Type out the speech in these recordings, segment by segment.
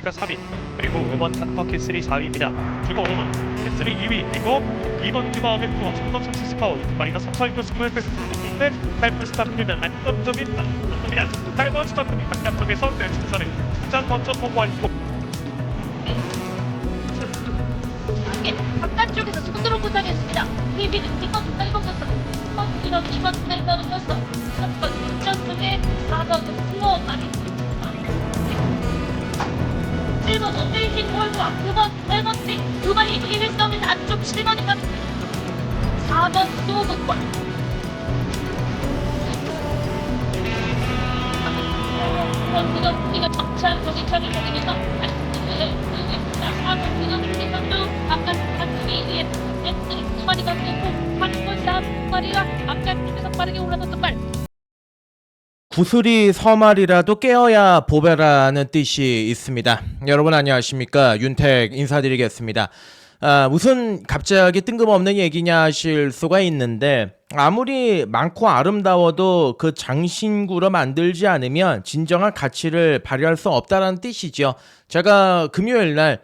가 3위, 그리고 5번 탑퍼키 3 4위입니다. 그리고 5번 S3 2위, 그리고 2번 큐바 웨프와 3번 석시스 파워, 마이너스 3번 스쿠에프, 8번 스타트는 안점점이 8번 스타트는 바깥쪽에서 내주선을 가장 먼저 보고하고 바깥쪽에서 손으로 포장했습니다. 비비는 이번 날먹었어. 이런 이번 날먹었어. 3번 전승의 4번 슬로우 마리. 1번 어메이징 월드와 9번 레먼티 2번이 이일성의 안쪽 실버니까 4번 소극권 4번 그전 우리가 정찰 조직처리 중에서 4번 그전 우리선도 아까 한쪽에 S 마리가 되고 8번 4마리가 앞쪽에서 빠르게 올라섰던 말 구슬이 서말이라도 깨어야 보배라는 뜻이 있습니다. 여러분 안녕하십니까? 윤택 인사드리겠습니다. 무슨 갑자기 뜬금없는 얘기냐 하실 수가 있는데 아무리 많고 아름다워도 그 장신구로 만들지 않으면 진정한 가치를 발휘할 수 없다는 뜻이죠. 제가 금요일 날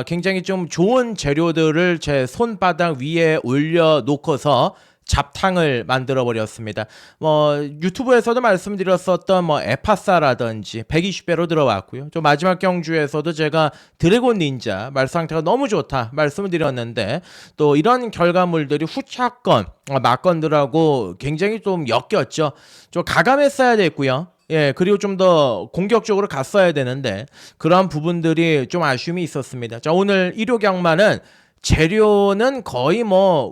굉장히 좀 좋은 재료들을 제 손바닥 위에 올려놓고서 잡탕을 만들어 버렸습니다. 유튜브에서도 말씀드렸었던 에파사라든지 120배로 들어왔고요. 좀 마지막 경주에서도 제가 드래곤 닌자 말 상태가 너무 좋다 말씀을 드렸는데 또 이런 결과물들이 후차건 막건들하고 굉장히 좀 엮였죠. 좀 가감했어야 됐고요. 예, 그리고 좀 더 공격적으로 갔어야 되는데 그런 부분들이 좀 아쉬움이 있었습니다. 자, 오늘 일요경마는 재료는 거의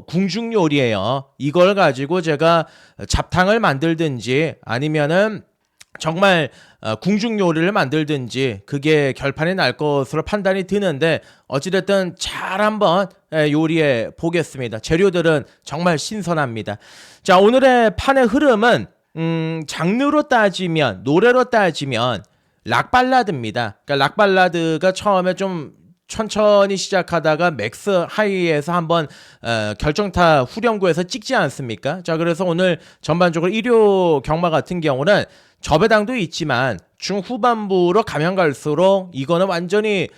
궁중 요리예요. 이걸 가지고 제가 잡탕을 만들든지 아니면은 정말 궁중 요리를 만들든지 그게 결판이 날 것으로 판단이 드는데 어찌됐든 잘 한번 요리해 보겠습니다. 재료들은 정말 신선합니다. 자, 오늘의 판의 흐름은 장르로 따지면 노래로 따지면 락발라드입니다. 그러니까 락발라드가 처음에 좀 천천히 시작하다가 맥스 하이에서 한번 결정타 후렴구에서 찍지 않습니까? 자, 그래서 오늘 전반적으로 일요 경마 같은 경우는 저배당도 있지만 중후반부로 가면 갈수록 이거는 완전히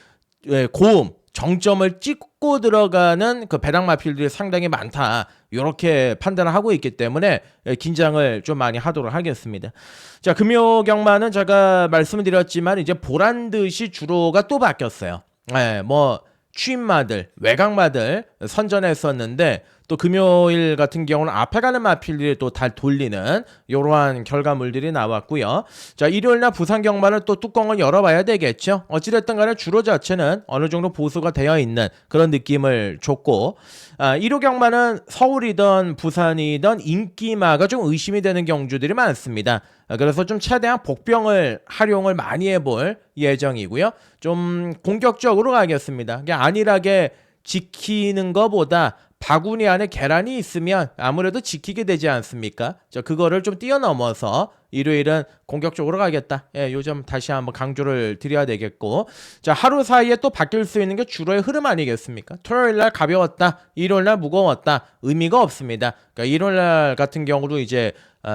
고음 정점을 찍고 들어가는 그 배당 마필들이 상당히 많다. 이렇게 판단을 하고 있기 때문에 긴장을 좀 많이 하도록 하겠습니다. 자, 금요 경마는 제가 말씀을 드렸지만 이제 보란 듯이 주로가 또 바뀌었어요. 취임마들, 외곽마들 선전했었는데 또 금요일 같은 경우는 앞에 가는 마필들이 또 달 돌리는 이러한 결과물들이 나왔고요. 자, 일요일날 부산 경마를 또 뚜껑을 열어봐야 되겠죠. 어찌됐든 간에 주로 자체는 어느 정도 보수가 되어 있는 그런 느낌을 줬고 일요 경마는 서울이든 부산이든 인기마가 좀 의심이 되는 경주들이 많습니다. 그래서 좀 최대한 복병을 활용을 많이 해볼 예정이고요. 좀 공격적으로 가겠습니다. 그냥 안일하게 지키는 것보다 바구니 안에 계란이 있으면 아무래도 지키게 되지 않습니까? 그거를 좀 뛰어넘어서 일요일은 공격적으로 가겠다. 예, 요즘 다시 한번 강조를 드려야 되겠고. 자, 하루 사이에 또 바뀔 수 있는 게 주로의 흐름 아니겠습니까? 토요일 날 가벼웠다. 일요일 날 무거웠다. 의미가 없습니다. 그러니까 일요일 날 같은 경우도 이제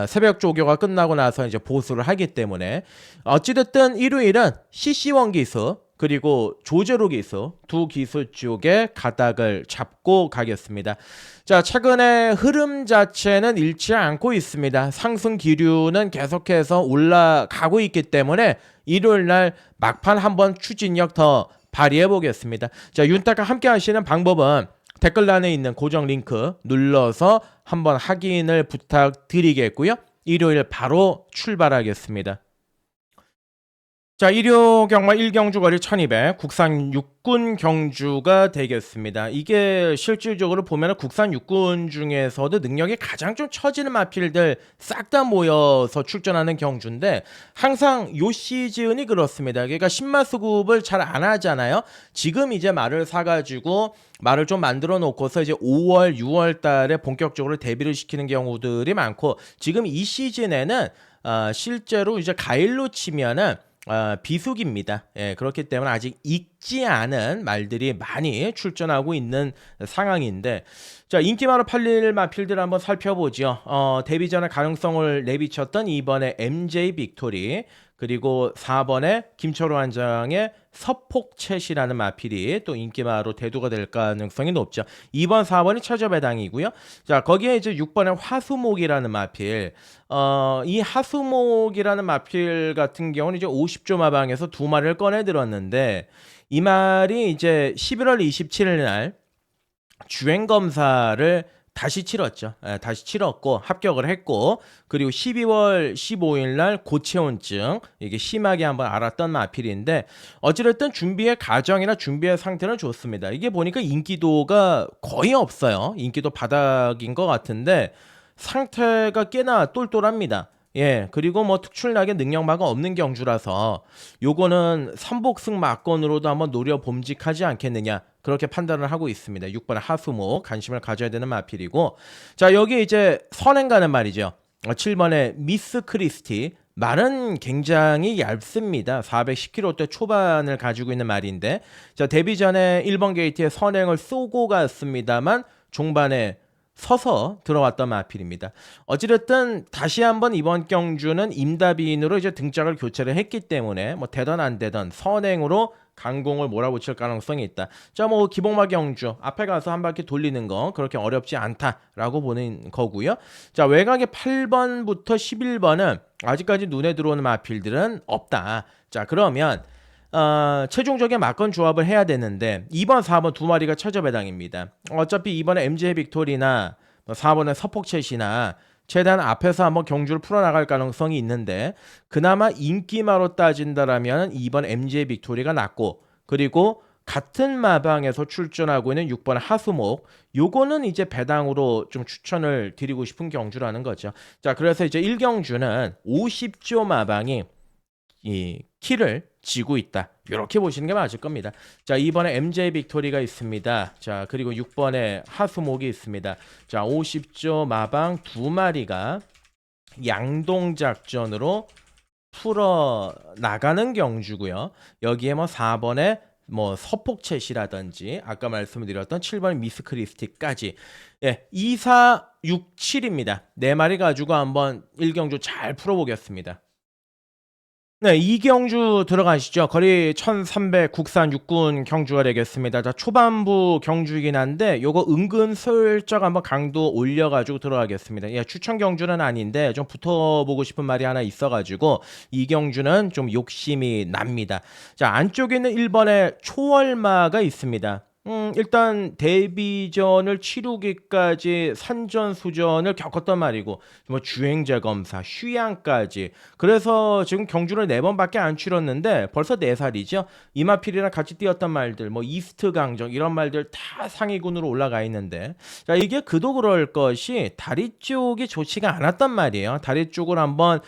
새벽 조교가 끝나고 나서 이제 보수를 하기 때문에 어찌됐든 일요일은 CC1 기수 그리고 조제로 기수 두 기수 쪽에 가닥을 잡고 가겠습니다. 자, 최근에 흐름 자체는 잃지 않고 있습니다. 상승 기류는 계속해서 올라가고 있기 때문에 일요일 날 막판 한번 추진력 더 발휘해 보겠습니다. 자, 윤탁과 함께 하시는 방법은 댓글란에 있는 고정 링크 눌러서 한번 확인을 부탁드리겠고요. 일요일 바로 출발하겠습니다. 자, 일요 경마 1경주 거리 1200 국산 육군 경주가 되겠습니다. 이게 실질적으로 보면 국산 육군 중에서도 능력이 가장 좀 처지는 마필들 싹 다 모여서 출전하는 경주인데 항상 요 시즌이 그렇습니다. 그러니까 신마수급을 잘 안 하잖아요. 지금 이제 말을 사가지고 말을 좀 만들어 놓고서 이제 5월, 6월 달에 본격적으로 데뷔를 시키는 경우들이 많고 지금 이 시즌에는 실제로 이제 가일로 치면은 비수기입니다. 예, 그렇기 때문에 아직 익지 않은 말들이 많이 출전하고 있는 상황인데 자, 인기마로 팔릴 마필들 한번 살펴보죠. 데뷔 전에 가능성을 내비쳤던 이번에 MJ 빅토리 그리고 4번에 김철호 한장의 서폭챗이라는 마필이 또 인기마로 대두가 될 가능성이 높죠. 2번, 4번이 최저배당이고요. 자, 거기에 이제 6번에 화수목이라는 마필. 이 화수목이라는 마필 같은 경우는 이제 50조 마방에서 두 마리를 꺼내 들었는데 이 말이 이제 11월 27일 날 주행 검사를 다시 치렀죠. 다시 치렀고 합격을 했고 그리고 12월 15일 날 고체온증 이게 심하게 한번 알았던 마필인데 어찌됐든 준비의 과정이나 준비의 상태는 좋습니다. 이게 보니까 인기도가 거의 없어요. 인기도 바닥인 것 같은데 상태가 꽤나 똘똘합니다. 예, 그리고 뭐 특출나게 능력마가 없는 경주라서 요거는 삼복승 막건으로도 한번 노려봄직하지 않겠느냐 그렇게 판단을 하고 있습니다. 6번 하수목 관심을 가져야 되는 마필이고 자 여기 이제 선행 가는 말이죠. 7번에 미스 크리스티 말은 굉장히 얇습니다. 410km대 초반을 가지고 있는 말인데 자 데뷔 전에 1번 게이트에 선행을 쏘고 갔습니다만 종반에 서서 들어왔던 마필입니다. 어찌됐든 다시 한번 이번 경주는 임다빈으로 이제 등짝을 교체를 했기 때문에 뭐 되던 안 되던 선행으로 강공을 몰아붙일 가능성이 있다. 자, 뭐 기복마 경주 앞에 가서 한 바퀴 돌리는 거 그렇게 어렵지 않다라고 보는 거고요. 자, 외곽의 8번부터 11번은 아직까지 눈에 들어오는 마필들은 없다. 자, 그러면 최종적인 막건 조합을 해야 되는데 2번, 4번 두 마리가 최저배당입니다. 어차피 2번에 MJ 빅토리나 4번에 서폭챗이나 최대한 앞에서 한번 경주를 풀어나갈 가능성이 있는데 그나마 인기마로 따진다라면 2번 MJ 빅토리가 낫고 그리고 같은 마방에서 출전하고 있는 6번 하수목 요거는 이제 배당으로 좀 추천을 드리고 싶은 경주라는 거죠. 자, 그래서 이제 1경주는 50조 마방이 이 키를 지고 있다. 이렇게 보시는 게 맞을 겁니다. 자, 2번에 MJ 빅토리가 있습니다. 자, 그리고 6번에 하수목이 있습니다. 자, 50조 마방 두 마리가 양동 작전으로 풀어 나가는 경주고요. 여기에 뭐 4번에 뭐 서폭챗이라든지 아까 말씀드렸던 7번 미스 크리스티까지 예, 2, 4, 6, 7입니다. 네 마리 가지고 한번 1경주 잘 풀어보겠습니다. 네, 이경주 들어가시죠. 거리 1300 국산 육군 경주가 되겠습니다. 자, 초반부 경주이긴 한데 요거 은근 슬쩍 한번 강도 올려가지고 들어가겠습니다. 예, 추천 경주는 아닌데 좀 붙어보고 싶은 말이 하나 있어가지고 이 경주는 좀 욕심이 납니다. 자, 안쪽에 있는 1번에 초월마가 있습니다. 일단 데뷔전을 치르기까지 산전수전을 겪었단 말이고 뭐 주행제 검사, 휴양까지 그래서 지금 경주를 4번밖에 안 치렀는데 벌써 4살이죠. 이마필이랑 같이 뛰었던 말들 뭐 이스트 강정 이런 말들 다 상위군으로 올라가 있는데 자 이게 그도 그럴 것이 다리 쪽이 좋지가 않았단 말이에요. 다리 쪽을 한번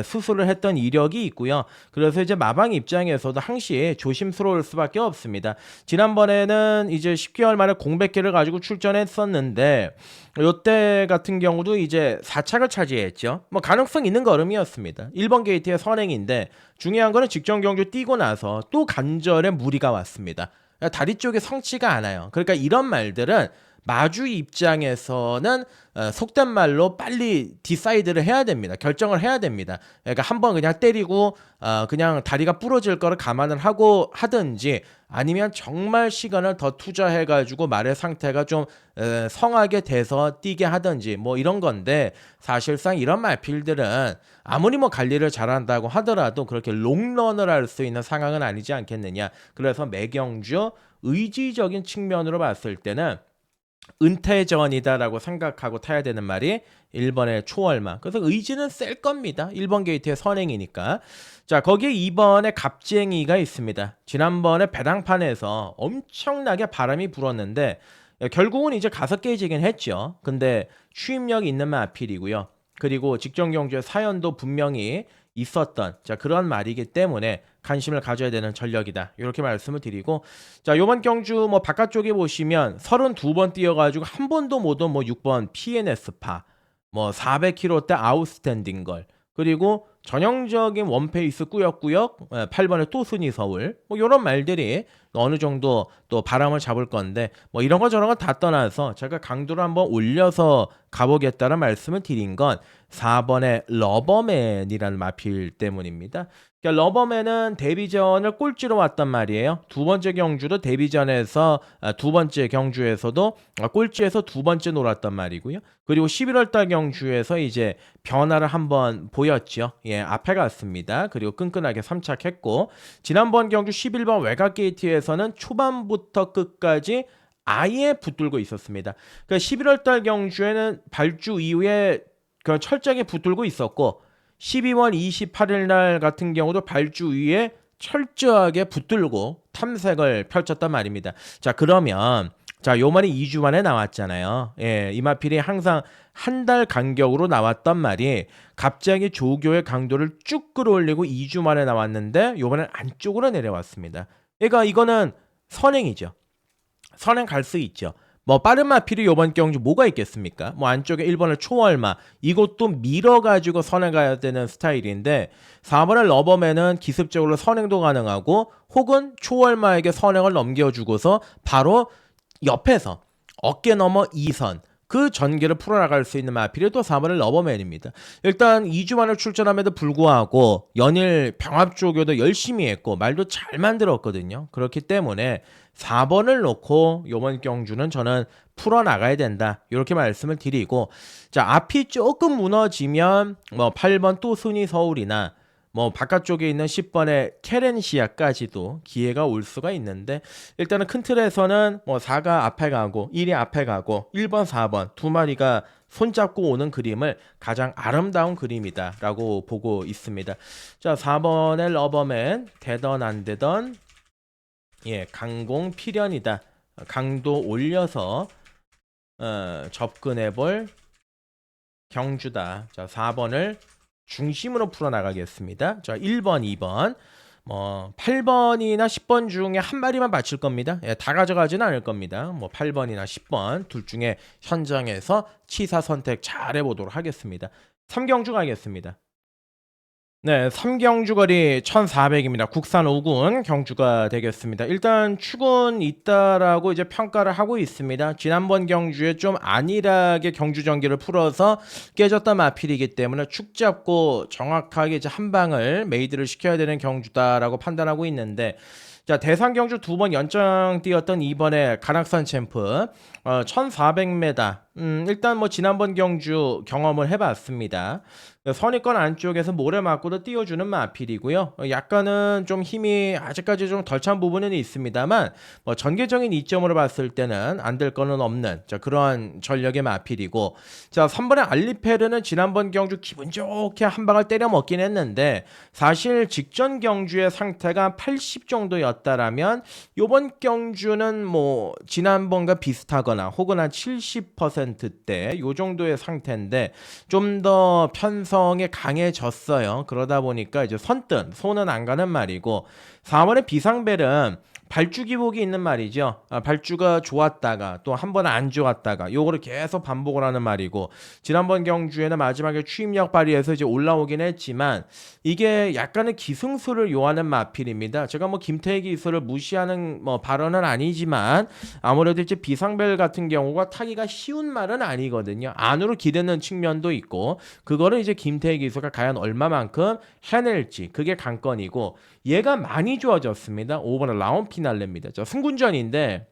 수술을 했던 이력이 있고요. 그래서 이제 마방 입장에서도 항시 조심스러울 수밖에 없습니다. 지난번에는 이제 10개월 만에 공백기를 가지고 출전했었는데 요때 같은 경우도 이제 4착을 차지했죠. 뭐 가능성 있는 걸음이었습니다. 1번 게이트의 선행인데 중요한 거는 직전 경주 뛰고 나서 또 관절에 무리가 왔습니다. 다리 쪽이 성치가 않아요. 그러니까 이런 말들은 마주 입장에서는 속된 말로 빨리 디사이드를 해야 됩니다. 결정을 해야 됩니다. 그러니까 한번 그냥 때리고 그냥 다리가 부러질 거를 감안을 하고 하든지 아니면 정말 시간을 더 투자해가지고 말의 상태가 좀 성하게 돼서 뛰게 하든지 뭐 이런 건데 사실상 이런 말필들은 아무리 뭐 관리를 잘한다고 하더라도 그렇게 롱런을 할 수 있는 상황은 아니지 않겠느냐. 그래서 매경주 의지적인 측면으로 봤을 때는 은퇴전이다라고 생각하고 타야 되는 말이 1번의 초월마. 그래서 의지는 셀 겁니다. 1번 게이트의 선행이니까. 자, 거기에 2번의 갑쟁이가 있습니다. 지난번에 배당판에서 엄청나게 바람이 불었는데 결국은 이제 가서 깨지긴 했죠. 근데 추임력이 있는 마필이고요. 그리고 직전 경주의 사연도 분명히 있었던 그런 말이기 때문에 관심을 가져야 되는 전력이다. 이렇게 말씀을 드리고 자, 요번 경주 뭐 바깥쪽에 보시면 32번 뛰어가지고 한 번도 못 온 뭐 6번 PNS파 뭐 400km대 아웃스탠딩 걸 그리고 전형적인 원페이스 꾸역꾸역 8번에 또 순위 서울 뭐 이런 말들이 어느 정도 또 바람을 잡을 건데 뭐 이런 거 저런 거 다 떠나서 제가 강도를 한번 올려서 가보겠다는 말씀을 드린 건 4번의 러버맨이라는 마필 때문입니다. 그러니까 러버맨은 데뷔전을 꼴찌로 왔단 말이에요. 두 번째 경주도 데뷔전에서 두 번째 경주에서도 꼴찌에서 두 번째 놀았단 말이고요. 그리고 11월달 경주에서 이제 변화를 한번 보였죠. 예, 앞에 갔습니다. 그리고 끈끈하게 3착했고 지난번 경주 11번 외곽 게이트에서는 초반부터 끝까지 아예 붙들고 있었습니다. 그러니까 11월달 경주에는 발주 이후에 그 철저하게 붙들고 있었고 12월 28일 날 같은 경우도 발주 위에 철저하게 붙들고 탐색을 펼쳤단 말입니다. 자, 그러면 자, 요말이 2주 만에 나왔잖아요. 예, 이 마필이 항상 한 달 간격으로 나왔던 말이 갑자기 조교의 강도를 쭉 끌어올리고 2주 만에 나왔는데 요번엔 안쪽으로 내려왔습니다. 그러니까 이거는 선행이죠. 선행 갈 수 있죠. 뭐 빠른 마필이 요번 경주 뭐가 있겠습니까? 뭐 안쪽에 1번을 초월마 이것도 밀어가지고 선행 가야 되는 스타일인데 4번의 러버맨은 기습적으로 선행도 가능하고 혹은 초월마에게 선행을 넘겨주고서 바로 옆에서 어깨 넘어 2선 그 전개를 풀어나갈 수 있는 마필이 또 4번의 러버맨입니다. 일단 2주 만에 출전함에도 불구하고 연일 병합조교도 열심히 했고 말도 잘 만들었거든요. 그렇기 때문에 4번을 놓고 이번 경주는 저는 풀어나가야 된다 이렇게 말씀을 드리고 자 앞이 조금 무너지면 뭐 8번 또 순위 서울이나 뭐 바깥쪽에 있는 10번의 케렌시아까지도 기회가 올 수가 있는데 일단은 큰 틀에서는 뭐 4가 앞에 가고 1이 앞에 가고 1번 4번 두 마리가 손잡고 오는 그림을 가장 아름다운 그림이다 라고 보고 있습니다. 자 4번의 러버맨 되던 안 되던 예 강공 필연이다. 강도 올려서 접근해볼 경주다. 자 4번을 중심으로 풀어나가겠습니다. 자 1번 2번 뭐 8번이나 10번 중에 한 마리만 맞힐 겁니다. 예, 다 가져가지는 않을 겁니다. 뭐 8번이나 10번 둘 중에 현장에서 치사 선택 잘 해보도록 하겠습니다. 3경주 가겠습니다. 네, 3경주 거리 1400입니다. 국산 5군 경주가 되겠습니다. 일단 축은 있다라고 이제 평가를 하고 있습니다. 지난번 경주에 좀 안일하게 경주 전기를 풀어서 깨졌던 마필이기 때문에 축 잡고 정확하게 이제 한 방을 메이드를 시켜야 되는 경주다라고 판단하고 있는데 자 대상 경주 두 번 연장 뛰었던 이번에 간악산 챔프 1400m 일단 뭐 지난번 경주 경험을 해봤습니다. 선입권 안쪽에서 모래 맞고도 띄워주는 마필이고요. 약간은 좀 힘이 아직까지 좀 덜 찬 부분은 있습니다만 뭐 전개적인 이점으로 봤을 때는 안 될 거는 없는 자 그러한 전력의 마필이고 자 3번의 알리페르는 지난번 경주 기분 좋게 한 방을 때려 먹긴 했는데 사실 직전 경주의 상태가 80 정도였다라면 요번 경주는 뭐 지난번과 비슷하거나 혹은 한 70%대 요 정도의 상태인데 좀 더 편성에 강해졌어요. 그러다 보니까 이제 선뜻 손은 안 가는 말이고 4번의 비상벨은 발주 기복이 있는 말이죠. 발주가 좋았다가 또 한 번 안 좋았다가 요거를 계속 반복을 하는 말이고 지난번 경주에는 마지막에 추임력 발휘해서 이제 올라오긴 했지만 이게 약간의 기승수를 요하는 마필입니다. 제가 뭐 김태희 기수를 무시하는 뭐 발언은 아니지만 아무래도 이제 비상벨 같은 경우가 타기가 쉬운 말은 아니거든요. 안으로 기대는 측면도 있고 그거를 이제 김태희 기수가 과연 얼마만큼 해낼지 그게 관건이고 얘가 많이 좋아졌습니다. 5번은 라운 피날레입니다. 저 승군전인데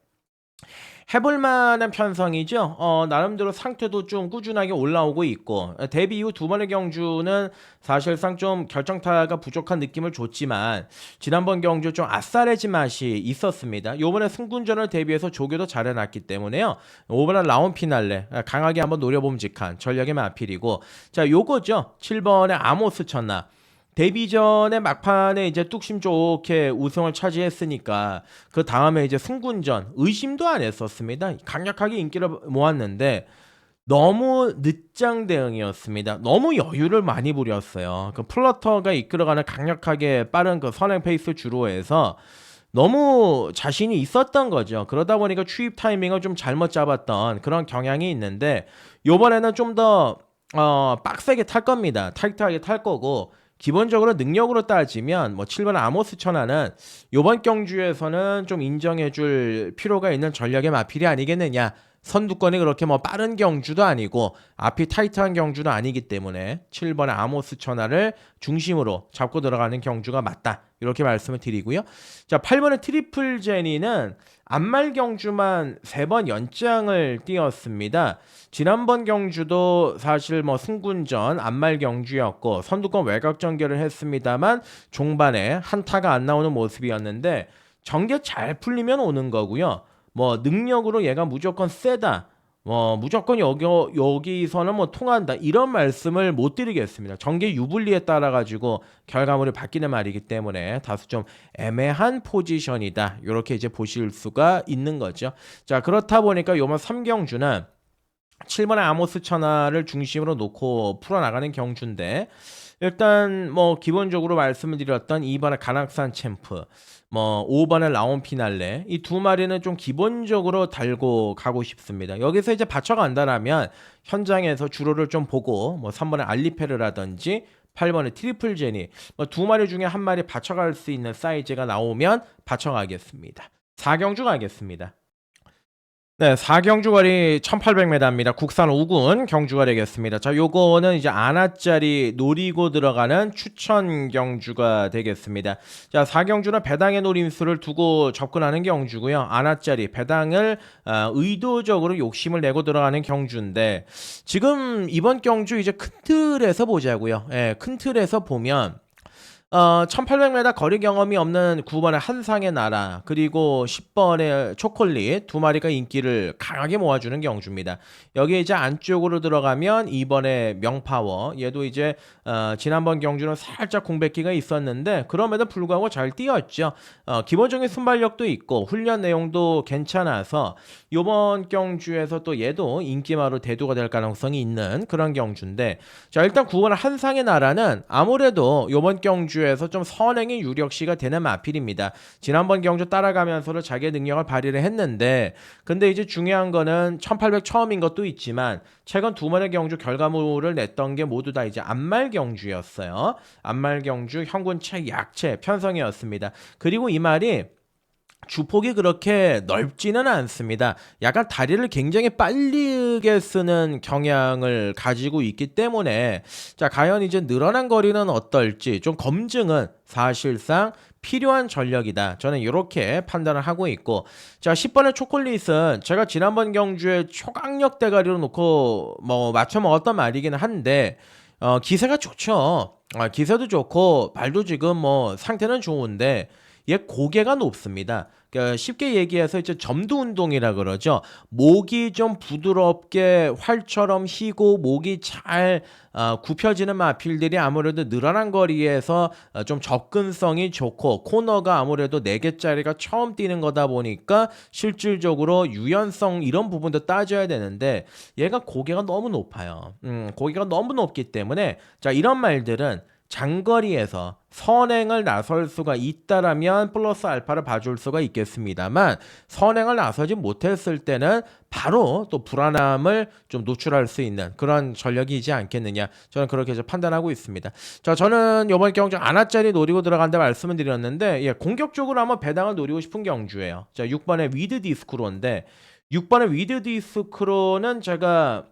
해볼만한 편성이죠. 나름대로 상태도 좀 꾸준하게 올라오고 있고 데뷔 이후 두 번의 경주는 사실상 좀 결정타가 부족한 느낌을 줬지만 지난번 경주 좀 아싸레진 맛이 있었습니다. 요번에 승군전을 대비해서 조교도 잘 해놨기 때문에요. 5번은 라운 피날레 강하게 한번 노려봄직한 전력의 마필이고 자 요거죠. 7번의 아모스 쳤나 데뷔전의 막판에 이제 뚝심 좋게 우승을 차지했으니까 그 다음에 이제 승군전 의심도 안 했었습니다. 강력하게 인기를 모았는데 너무 늦장 대응이었습니다. 너무 여유를 많이 부렸어요. 그 플러터가 이끌어가는 강력하게 빠른 그 선행 페이스 주로 해서 너무 자신이 있었던 거죠. 그러다 보니까 추입 타이밍을 좀 잘못 잡았던 그런 경향이 있는데 요번에는 좀 더 빡세게 탈 겁니다. 타이트하게 탈 거고 기본적으로 능력으로 따지면 뭐 7번 아모스 천하는 요번 경주에서는 좀 인정해줄 필요가 있는 전략의 마필이 아니겠느냐. 선두권이 그렇게 뭐 빠른 경주도 아니고 앞이 타이트한 경주도 아니기 때문에 7번의 아모스 천하를 중심으로 잡고 들어가는 경주가 맞다. 이렇게 말씀을 드리고요. 자, 8번의 트리플 제니는 안말 경주만 3번 연장을 띄었습니다. 지난번 경주도 사실 뭐 승군전 안말 경주였고 선두권 외곽 전개를 했습니다만 종반에 한타가 안 나오는 모습이었는데 전개 잘 풀리면 오는 거고요. 뭐 능력으로 얘가 무조건 세다. 무조건 여기서는 뭐 통한다. 이런 말씀을 못 드리겠습니다. 전개 유불리에 따라 가지고 결과물이 바뀌는 말이기 때문에 다소 좀 애매한 포지션이다. 이렇게 이제 보실 수가 있는 거죠. 자, 그렇다 보니까 요번 3경주는 7번의 아모스 천하를 중심으로 놓고 풀어나가는 경주인데 일단 뭐 기본적으로 말씀을 드렸던 2번의 가낙산 챔프, 뭐 5번의 라온 피날레 이 두 마리는 좀 기본적으로 달고 가고 싶습니다. 여기서 이제 받쳐간다라면 현장에서 주로를 좀 보고 뭐 3번의 알리페르라든지 8번의 트리플 제니 뭐 두 마리 중에 한 마리 받쳐갈 수 있는 사이즈가 나오면 받쳐가겠습니다. 4경주 가겠습니다. 네, 4경주 거리 1800m입니다. 국산 5군 경주가 되겠습니다. 자, 요거는 이제 아나짜리 노리고 들어가는 추천 경주가 되겠습니다. 자, 4경주는 배당의 노림수를 두고 접근하는 경주고요. 아나짜리 배당을 의도적으로 욕심을 내고 들어가는 경주인데 지금 이번 경주 이제 큰 틀에서 보자고요. 예, 큰 틀에서 보면 1800m 거리 경험이 없는 9번의 한상의 나라 그리고 10번의 초콜릿 두 마리가 인기를 강하게 모아주는 경주입니다. 여기 이제 안쪽으로 들어가면 2번의 명파워 얘도 이제 지난번 경주는 살짝 공백기가 있었는데 그럼에도 불구하고 잘 뛰었죠. 기본적인 순발력도 있고 훈련 내용도 괜찮아서 이번 경주에서 또 얘도 인기마로 대두가 될 가능성이 있는 그런 경주인데 자, 일단 9번의 한상의 나라는 아무래도 이번 경주에 에서 좀 선행의 유력시가 되는 마필입니다. 지난번 경주 따라가면서도 자기의 능력을 발휘를 했는데 근데 이제 중요한 거는 1800 처음인 것도 있지만 최근 두 번의 경주 결과물을 냈던 게 모두 다 이제 안말 경주였어요. 안말 경주 현군책 약체 편성이었습니다. 그리고 이 말이 주폭이 그렇게 넓지는 않습니다. 약간 다리를 굉장히 빠르게 쓰는 경향을 가지고 있기 때문에 자, 과연 이제 늘어난 거리는 어떨지 좀 검증은 사실상 필요한 전력이다. 저는 이렇게 판단을 하고 있고 자, 10번의 초콜릿은 제가 지난번 경주에 초강력 대가리로 놓고 뭐 맞춰 먹었던 말이기는 한데 기세가 좋죠. 기세도 좋고 발도 지금 뭐 상태는 좋은데 얘 고개가 높습니다. 그러니까 쉽게 얘기해서 이제 점두 운동이라 그러죠. 목이 좀 부드럽게 활처럼 휘고 목이 잘 굽혀지는 마필들이 아무래도 늘어난 거리에서 좀 접근성이 좋고 코너가 아무래도 4개짜리가 처음 뛰는 거다 보니까 실질적으로 유연성 이런 부분도 따져야 되는데 얘가 고개가 너무 높아요. 고개가 너무 높기 때문에 자, 이런 말들은 장거리에서 선행을 나설 수가 있다라면 플러스 알파를 봐줄 수가 있겠습니다만 선행을 나서지 못했을 때는 바로 또 불안함을 좀 노출할 수 있는 그런 전력이지 않겠느냐 저는 그렇게 이제 판단하고 있습니다. 자, 저는 이번 경주 아나짜리 노리고 들어간다 말씀을 드렸는데 예, 공격적으로 한번 배당을 노리고 싶은 경주예요. 자, 6번의 위드 디스크로인데 6번의 위드 디스크로는 제가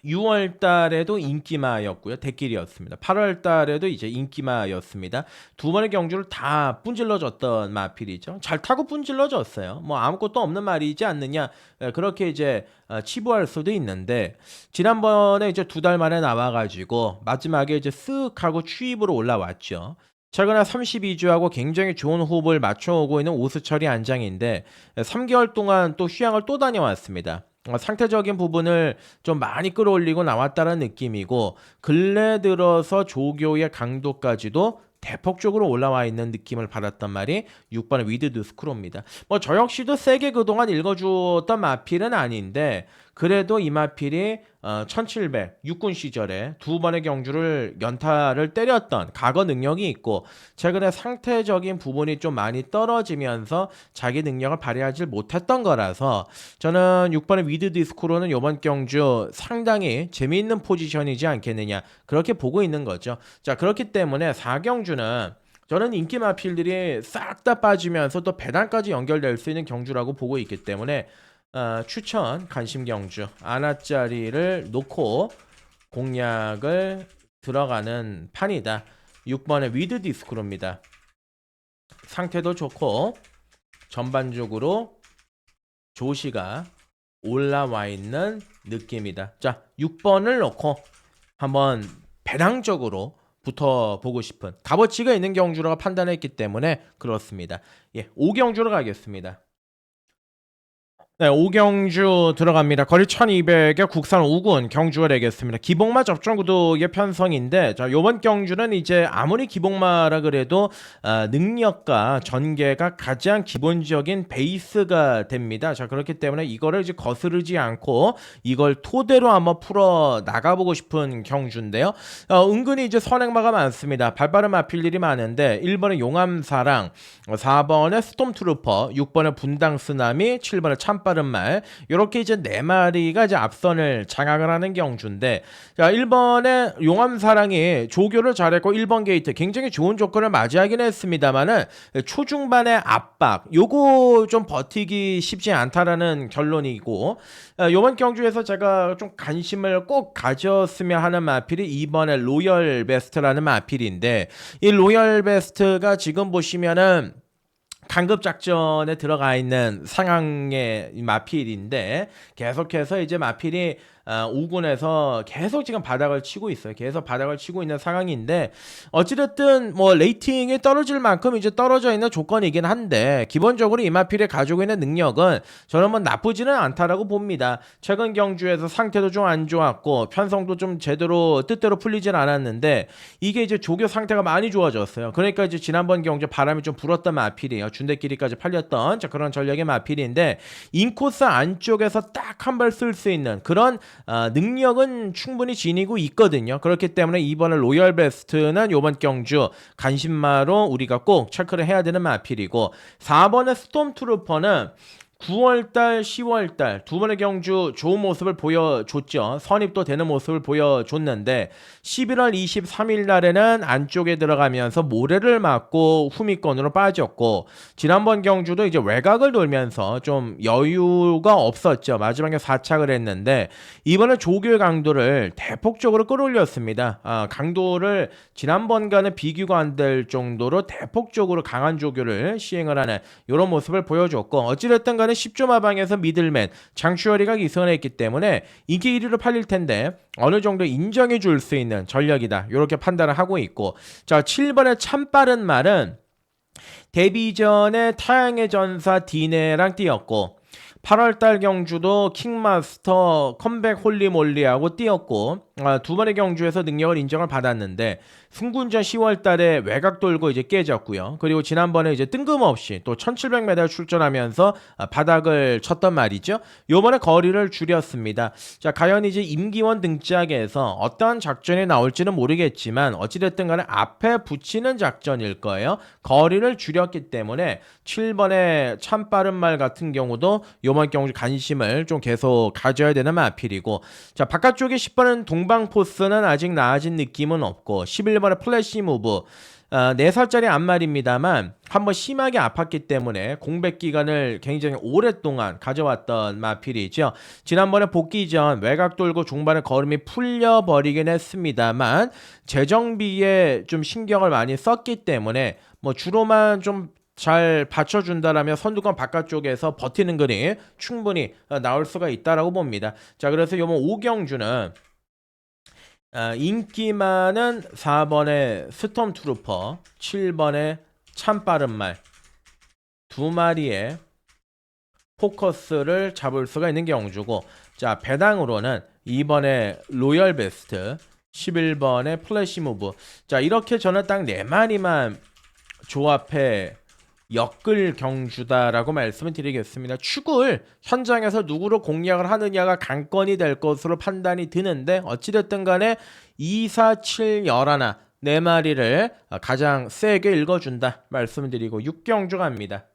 6월 달에도 인기마였고요. 대길이었습니다. 8월 달에도 이제 인기마였습니다. 두 번의 경주를 다 분질러줬던 마필이죠. 잘 타고 분질러줬어요. 뭐 아무것도 없는 말이지 않느냐. 그렇게 이제 치부할 수도 있는데 지난번에 이제 2달 만에 나와가지고 마지막에 이제 쓱 하고 추입으로 올라왔죠. 최근에 32주하고 굉장히 좋은 호흡을 맞춰오고 있는 오수철이 안장인데 3개월 동안 또 휴양을 또 다녀왔습니다. 상태적인 부분을 좀 많이 끌어올리고 나왔다는 느낌이고 근래 들어서 조교의 강도까지도 대폭적으로 올라와 있는 느낌을 받았단 말이 6번의 위드 드스크로입니다. 뭐 저 역시도 세게 그동안 읽어주었던 마필은 아닌데 그래도 이마필이 1700 육군 시절에 두 번의 경주를 연타를 때렸던 과거 능력이 있고 최근에 상태적인 부분이 좀 많이 떨어지면서 자기 능력을 발휘하지 못했던 거라서 저는 6번의 위드 디스코로는 이번 경주 상당히 재미있는 포지션이지 않겠느냐 그렇게 보고 있는 거죠. 자, 그렇기 때문에 4경주는 저는 인기 마필들이 싹 다 빠지면서 또 배당까지 연결될 수 있는 경주라고 보고 있기 때문에 추천 관심 경주 아나짜리를 놓고 공략을 들어가는 판이다. 6번의 위드 디스크로입니다. 상태도 좋고 전반적으로 조시가 올라와 있는 느낌이다. 자, 6번을 놓고 한번 배당적으로 붙어보고 싶은 값어치가 있는 경주라고 판단했기 때문에 그렇습니다. 예, 5경주로 가겠습니다. 네, 5경주 들어갑니다. 거리 1200에 국산 5군 경주가 되겠습니다. 기복마 접전구도의 편성인데 자, 요번 경주는 이제 아무리 기복마라 그래도 능력과 전개가 가장 기본적인 베이스가 됩니다. 자, 그렇기 때문에 이거를 이제 거스르지 않고 이걸 토대로 한번 풀어 나가보고 싶은 경주인데요. 은근히 이제 선행마가 많습니다. 발빠른 마필들이 많은데 1번의 용암사랑, 4번의 스톰트루퍼, 6번의 분당쓰나미, 7번의 참빠른 말 이렇게 이제 4마리가 이제 앞선을 장악을 하는 경주인데 자, 1번의 용암사랑이 조교를 잘했고 1번 게이트 굉장히 좋은 조건을 맞이하긴 했습니다만은 초중반의 압박 요거 좀 버티기 쉽지 않다라는 결론이고 이번 경주에서 제가 좀 관심을 꼭 가졌으면 하는 마필이 2번의 로열 베스트라는 마필인데 이 로열 베스트가 지금 보시면은 강급 작전에 들어가 있는 상황의 마필인데 계속해서 이제 마필이 5군에서 계속 지금 바닥을 치고 있어요. 계속 바닥을 치고 있는 상황인데 어찌됐든 뭐 레이팅이 떨어질 만큼 이제 떨어져 있는 조건이긴 한데 기본적으로 이 마필이 가지고 있는 능력은 저는 뭐 나쁘지는 않다라고 봅니다. 최근 경주에서 상태도 좀 안 좋았고 편성도 좀 제대로 뜻대로 풀리진 않았는데 이게 이제 조교 상태가 많이 좋아졌어요. 그러니까 이제 지난번 경주 바람이 좀 불었던 마필이에요. 준대끼리까지 팔렸던 자, 그런 전략의 마필인데 인코스 안쪽에서 딱 한 발 쓸 수 있는 그런 능력은 충분히 지니고 있거든요. 그렇기 때문에 이번에 로열 베스트는 이번 경주 간신마로 우리가 꼭 체크를 해야 되는 마필이고 4번의 스톰트루퍼는 9월달, 10월달 두 번의 경주 좋은 모습을 보여줬죠. 선입도 되는 모습을 보여줬는데 11월 23일 날에는 안쪽에 들어가면서 모래를 맞고 후미권으로 빠졌고 지난번 경주도 이제 외곽을 돌면서 좀 여유가 없었죠. 마지막에 4착을 했는데 이번에 조교의 강도를 대폭적으로 끌어올렸습니다. 강도를 지난번과는 비교가 안 될 정도로 대폭적으로 강한 조교를 시행을 하는 이런 모습을 보여줬고 어찌됐든 간에 10조 마방에서 미들맨 장추어리가 기선했기 때문에 이게 1위로 팔릴 텐데 어느 정도 인정해 줄 수 있는 전략이다. 이렇게 판단을 하고 있고 자 7번의 참 빠른 말은 데뷔 전에 타양의 전사 디네랑 뛰었고 8월달 경주도 킹마스터 컴백 홀리몰리하고 뛰었고 두 번의 경주에서 능력을 인정을 받았는데 승군전 10월달에 외곽 돌고 이제 깨졌고요. 그리고 지난번에 이제 뜬금없이 또 1700m 출전하면서 바닥을 쳤던 말이죠. 요번에 거리를 줄였습니다. 자, 과연 이제 임기원 등짝에서 어떤 작전이 나올지는 모르겠지만 어찌됐든 간에 앞에 붙이는 작전일 거예요. 거리를 줄였기 때문에 7번의 참 빠른 말 같은 경우도 요번 경주 관심을 좀 계속 가져야 되는 마필이고 자, 바깥쪽에 10번은 동방포스는 아직 나아진 느낌은 없고 11번의 플래시 무브 4살짜리 앞말입니다만 한번 심하게 아팠기 때문에 공백 기간을 굉장히 오랫동안 가져왔던 마필이죠. 지난번에 복귀 전 외곽 돌고 중반에 걸음이 풀려버리긴 했습니다만 재정비에 좀 신경을 많이 썼기 때문에 뭐 주로만 좀 잘 받쳐준다라면 선두권 바깥쪽에서 버티는 그림 충분히 나올 수가 있다라고 봅니다. 자, 그래서 이번 5경주는 인기 많은 4번의 스톰트루퍼, 7번의 참 빠른 말 두 마리의 포커스를 잡을 수가 있는 경주고 자, 배당으로는 2번의 로열 베스트, 11번의 플래시 무브 자, 이렇게 저는 딱 4마리만 조합해 역글 경주다라고 말씀을 드리겠습니다. 축을 현장에서 누구로 공략을 하느냐가 관건이 될 것으로 판단이 드는데 어찌됐든 간에 2, 4, 7, 11 네 마리를 가장 세게 읽어준다 말씀을 드리고 6경주 갑니다.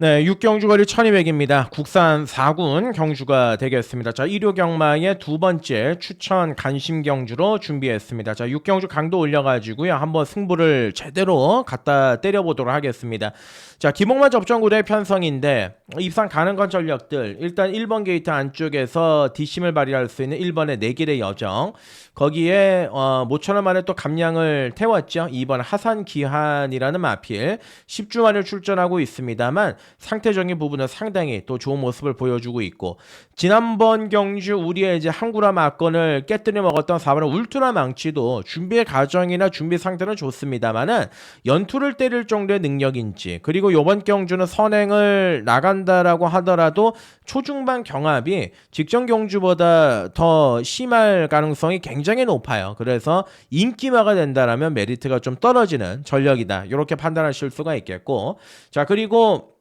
네, 6경주 거리 1200입니다. 국산 4군 경주가 되겠습니다. 자, 1호 경마의 두 번째 추천 간심 경주로 준비했습니다. 자, 6경주 강도 올려가지고요. 한번 승부를 제대로 갖다 때려보도록 하겠습니다. 자, 기복만 접전구대 편성인데 입상 가능한 전력들 일단 1번 게이트 안쪽에서 뒷심을 발휘할 수 있는 1번의 내길의 여정 거기에 모처럼 만에 또 감량을 태웠죠. 2번 하산기한이라는 마필 10주 만에 출전하고 있습니다만 상태적인 부분은 상당히 또 좋은 모습을 보여주고 있고 지난번 경주 우리의 이제 항구라 막건을 깨뜨려 먹었던 4번의 울트라 망치도 준비의 과정이나 준비 상태는 좋습니다만은 연투를 때릴 정도의 능력인지 그리고 이번 경주는 선행을 나간다라고 하더라도 초중반 경합이 직전 경주보다 더 심할 가능성이 굉장히 높아요. 그래서 인기마가 된다라면 메리트가 좀 떨어지는 전력이다. 이렇게 판단하실 수가 있겠고 자 그리고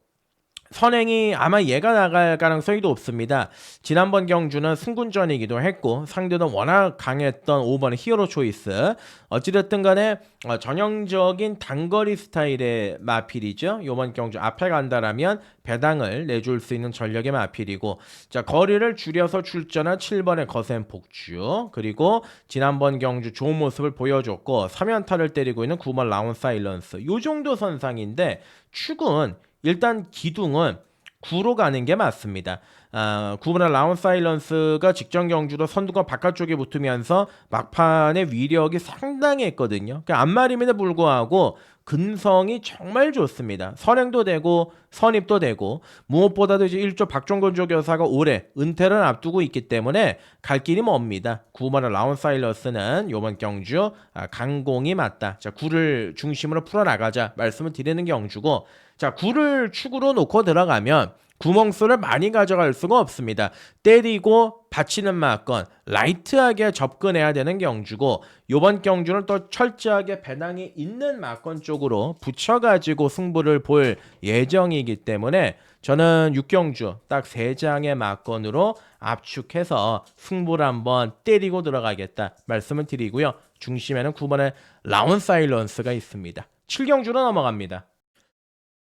선행이 아마 얘가 나갈 가능성이 높습니다. 지난번 경주는 승군전이기도 했고 상대는 워낙 강했던 5번의 히어로 초이스 어찌됐든 간에 전형적인 단거리 스타일의 마필이죠. 이번 경주 앞에 간다라면 배당을 내줄 수 있는 전력의 마필이고 자 거리를 줄여서 출전한 7번의 거센 폭주 그리고 지난번 경주 좋은 모습을 보여줬고 3연타를 때리고 있는 9번 라운 사일런스 요 정도 선상인데 축은 일단 기둥은 9로 가는 게 맞습니다. 9번의 라운 사일런스가 직전 경주도 선두권 바깥쪽에 붙으면서 막판의 위력이 상당했거든요. 그러니까 앞말임에도 불구하고 근성이 정말 좋습니다. 선행도 되고 선입도 되고 무엇보다도 이제 1조 박종건 조교사가 올해 은퇴를 앞두고 있기 때문에 갈 길이 멉니다. 9번의 라운 사일런스는 이번 경주 강공이 맞다. 자 9를 중심으로 풀어나가자 말씀을 드리는 경주고 자 9를 축으로 놓고 들어가면 구멍수를 많이 가져갈 수가 없습니다. 때리고 받치는 막건 라이트하게 접근해야 되는 경주고 이번 경주는 또 철저하게 배낭이 있는 막건 쪽으로 붙여가지고 승부를 볼 예정이기 때문에 저는 6경주 딱 3장의 막건으로 압축해서 승부를 한번 때리고 들어가겠다 말씀을 드리고요. 중심에는 9번의 라운 사일런스가 있습니다. 7경주로 넘어갑니다.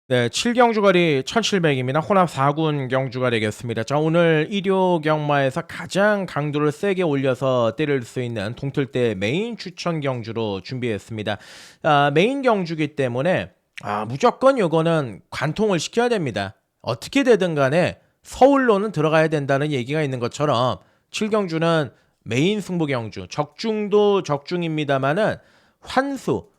네, 7경주 거리 1700입니다. 혼합 4군 경주가 되겠습니다. 자, 오늘 1호 경마에서 가장 강도를 세게 올려서 때릴 수 있는 동틀대 메인 추천 경주로 준비했습니다. 메인 경주기 때문에 무조건 요거는 관통을 시켜야 됩니다. 어떻게 되든 간에 서울로는 들어가야 된다는 얘기가 있는 것처럼 7경주는 메인 승부 경주, 적중도 적중입니다만은 환수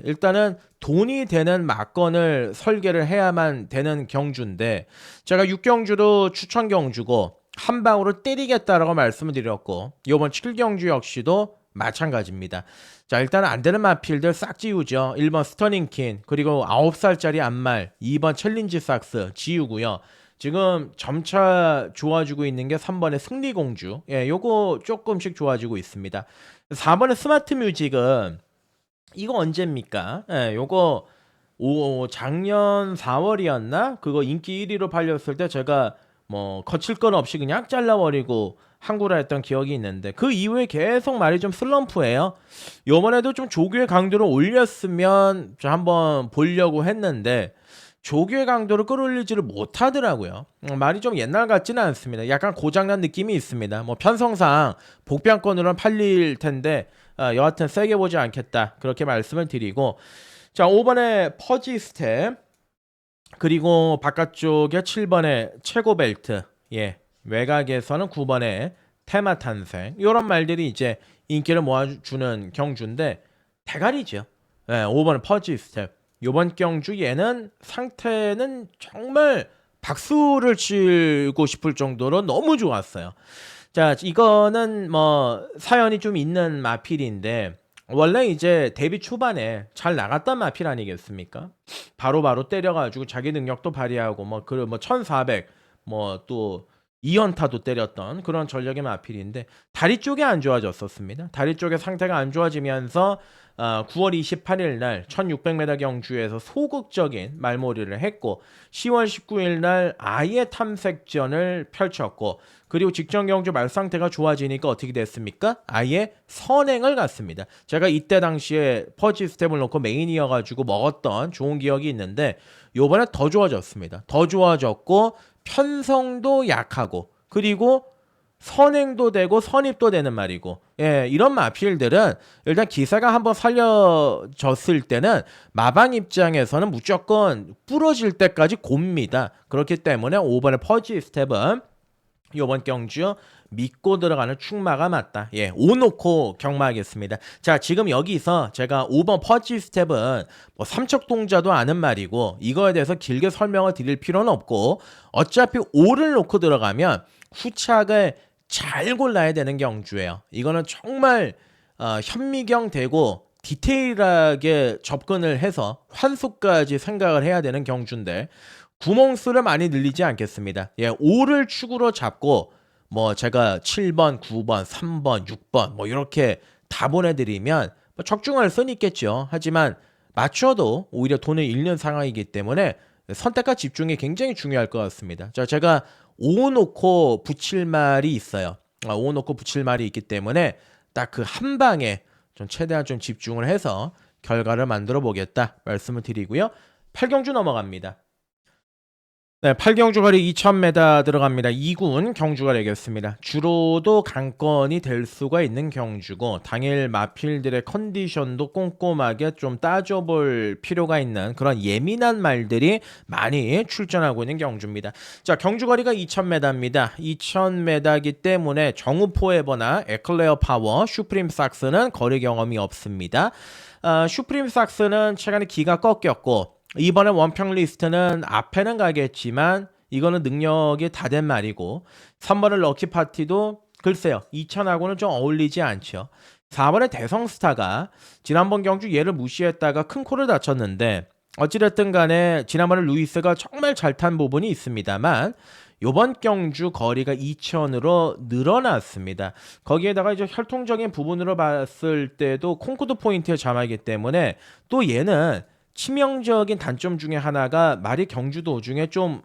일단은 돈이 되는 막건을 설계를 해야만 되는 경주인데 제가 6경주도 추천 경주고 한 방으로 때리겠다라고 말씀을 드렸고 이번 7경주 역시도 마찬가지입니다. 자 일단 안 되는 마필들 싹 지우죠. 1번 스터닝킨 그리고 9살짜리 안말 2번 챌린지 삭스 지우고요. 지금 점차 좋아지고 있는 게 3번의 승리공주 요거 조금씩 좋아지고 있습니다. 4번의 스마트 뮤직은 이거 언제입니까? 요거 작년 4월이었나? 그거 인기 1위로 팔렸을 때 제가 뭐 거칠 건 없이 그냥 잘라버리고 항구라 했던 기억이 있는데 그 이후에 계속 말이 좀 슬럼프예요. 요번에도 좀 조교의 강도를 올렸으면 좀 한번 보려고 했는데 조교의 강도를 끌어올리지를 못하더라고요. 말이 좀 옛날 같지는 않습니다. 약간 고장난 느낌이 있습니다. 뭐 편성상 복병권으로는 팔릴 텐데 여하튼 세게 보지 않겠다 그렇게 말씀을 드리고 자 5번에 퍼지 스텝 그리고 바깥쪽에 7번에 최고 벨트 외곽에서는 9번에 테마 탄생 이런 말들이 이제 인기를 모아주는 경주인데 대가리죠. 5번은 퍼지 스텝 요번 경주 얘는 상태는 정말 박수를 치고 싶을 정도로 너무 좋았어요. 자 이거는 뭐 사연이 좀 있는 마필인데 원래 이제 데뷔 초반에 잘 나갔던 마필 아니겠습니까? 바로바로 때려가지고 자기 능력도 발휘하고 뭐 1400 뭐 또 2연타도 때렸던 그런 전력의 마필인데 다리 쪽이 안 좋아졌었습니다. 다리 쪽의 상태가 안 좋아지면서 9월 28일 날 1600m 경주에서 소극적인 말몰이를 했고 10월 19일 날 아예 탐색전을 펼쳤고 그리고 직전 경주 말 상태가 좋아지니까 어떻게 됐습니까? 아예 선행을 갔습니다. 제가 이때 당시에 퍼지 스텝을 놓고 메인이어가지고 먹었던 좋은 기억이 있는데 요번에 더 좋아졌습니다. 더 좋아졌고 편성도 약하고 그리고 선행도 되고 선입도 되는 말이고 이런 마필들은 일단 기세가 한번 살려졌을 때는 마방 입장에서는 무조건 부러질 때까지 곱니다. 그렇기 때문에 5번의 퍼지 스텝은 이번 경주 믿고 들어가는 축마가 맞다. 5 놓고 경마하겠습니다. 자, 지금 여기서 제가 5번 퍼지 스텝은 뭐 삼척동자도 아는 말이고 이거에 대해서 길게 설명을 드릴 필요는 없고 어차피 5를 놓고 들어가면 후착을 잘 골라야 되는 경주예요. 이거는 정말 현미경 되고 디테일하게 접근을 해서 환수까지 생각을 해야 되는 경주인데 구멍수를 많이 늘리지 않겠습니다. 5를 축으로 잡고 뭐 제가 7번, 9번, 3번, 6번 뭐 이렇게 다 보내드리면 뭐 적중할 수는 있겠죠. 하지만 맞춰도 오히려 돈을 잃는 상황이기 때문에 선택과 집중이 굉장히 중요할 것 같습니다. 자, 제가 5 놓고 붙일 말이 있어요. 5 놓고 붙일 말이 있기 때문에 딱 그 한 방에 좀 최대한 좀 집중을 해서 결과를 만들어 보겠다 말씀을 드리고요. 8경주 넘어갑니다. 네, 8경주 거리 2000m 들어갑니다. 2군 경주가 되겠습니다. 주로도 강권이 될 수가 있는 경주고 당일 마필들의 컨디션도 꼼꼼하게 좀 따져볼 필요가 있는 그런 예민한 말들이 많이 출전하고 있는 경주입니다. 자, 경주 거리가 2000m입니다. 2000m이기 때문에 정우 포에버나 에클레어 파워, 슈프림 삭스는 거리 경험이 없습니다. 슈프림 삭스는 최근에 기가 꺾였고 이번에 원평 리스트는 앞에는 가겠지만 이거는 능력이 다 된 말이고 3번의 럭키 파티도 글쎄요 2000하고는 좀 어울리지 않죠. 4번의 대성스타가 지난번 경주 얘를 무시했다가 큰 코를 다쳤는데 어찌됐든 간에 지난번에 루이스가 정말 잘 탄 부분이 있습니다만 요번 경주 거리가 2000으로 늘어났습니다. 거기에다가 이제 혈통적인 부분으로 봤을 때도 콩코드 포인트의 자마이기 때문에 또 얘는 치명적인 단점 중에 하나가 말이 경주 도중에 좀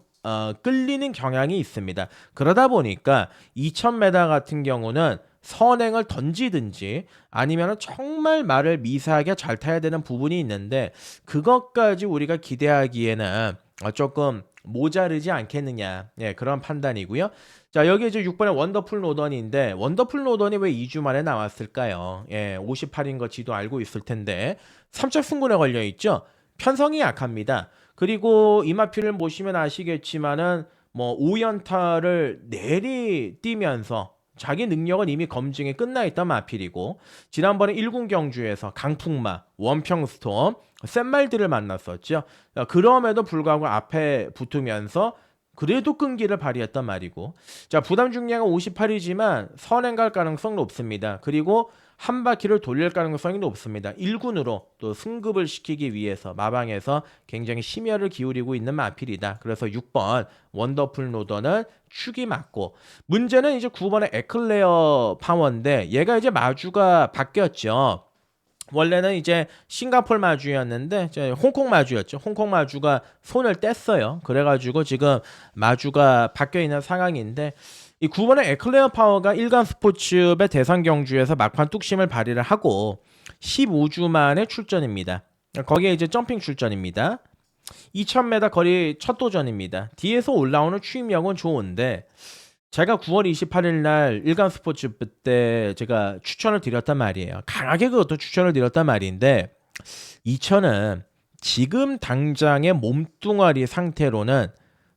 끌리는 경향이 있습니다. 그러다 보니까 2000m 같은 경우는 선행을 던지든지 아니면 정말 말을 미세하게 잘 타야 되는 부분이 있는데 그것까지 우리가 기대하기에는 조금 모자르지 않겠느냐 그런 판단이고요. 자, 여기 이제 6번의 원더풀 노던인데 원더풀 노던이 왜 2주 만에 나왔을까요? 58인 거 지도 알고 있을 텐데 3차 승군에 걸려 있죠. 편성이 약합니다. 그리고 이마필을 보시면 아시겠지만은 뭐 5연타를 내리뛰면서 자기 능력은 이미 검증이 끝나 있던 마필이고 지난번에 1군 경주에서 강풍마, 원평스톰, 센 말들을 만났었죠. 그럼에도 불구하고 앞에 붙으면서 그래도 끈기를 발휘했단 말이고 자 부담 중량은 58이지만 선행 갈 가능성은 높습니다. 그리고 한 바퀴를 돌릴 가능성이 높습니다. 1군으로 또 승급을 시키기 위해서 마방에서 굉장히 심혈을 기울이고 있는 마필이다. 그래서 6번 원더풀 노더는 축이 맞고 문제는 이제 9번의 에클레어 파워인데 얘가 이제 마주가 바뀌었죠. 원래는 이제 싱가폴 마주였는데 이제 홍콩 마주였죠. 홍콩 마주가 손을 뗐어요. 그래가지고 지금 마주가 바뀌어 있는 상황인데 이 9번의 에클레어 파워가 일간 스포츠배 대상 경주에서 막판 뚝심을 발휘를 하고 15주 만에 출전입니다. 거기에 이제 점핑 출전입니다. 2000m 거리 첫 도전입니다. 뒤에서 올라오는 추임력은 좋은데 제가 9월 28일 날 일간 스포츠 때 제가 추천을 드렸단 말이에요. 강하게 그것도 추천을 드렸단 말인데 2000은 지금 당장의 몸뚱아리 상태로는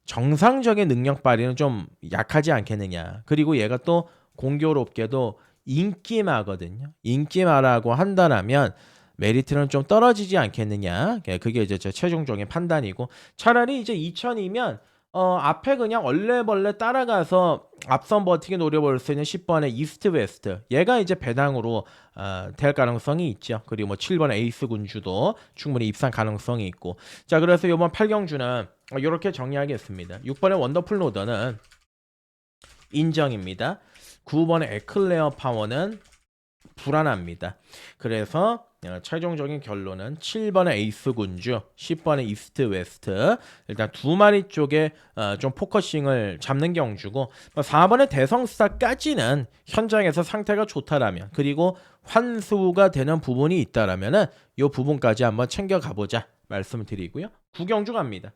정상적인 능력 발휘는 좀 약하지 않겠느냐. 그리고 얘가 또 공교롭게도 인기마거든요. 인기마라고 한다면 메리트는 좀 떨어지지 않겠느냐. 그게 이제 제 최종적인 판단이고 차라리 이제 2000이면 앞에 그냥 얼레벌레 따라가서 앞선 버티기 노려볼 수 있는 10번의 이스트 웨스트 얘가 이제 배당으로 될 가능성이 있죠. 그리고 뭐 7번 에이스 군주도 충분히 입상 가능성이 있고 자 그래서 이번 8경주는 이렇게 정리하겠습니다. 6번의 원더풀 노더는 인정입니다. 9번의 에클레어 파워는 불안합니다. 그래서 최종적인 결론은 7번의 에이스 군주, 10번의 이스트 웨스트 일단 두 마리 쪽에 좀 포커싱을 잡는 경주고 4번의 대성스타까지는 현장에서 상태가 좋다라면 그리고 환수가 되는 부분이 있다라면은 이 부분까지 한번 챙겨가 보자 말씀을 드리고요. 구경주 갑니다.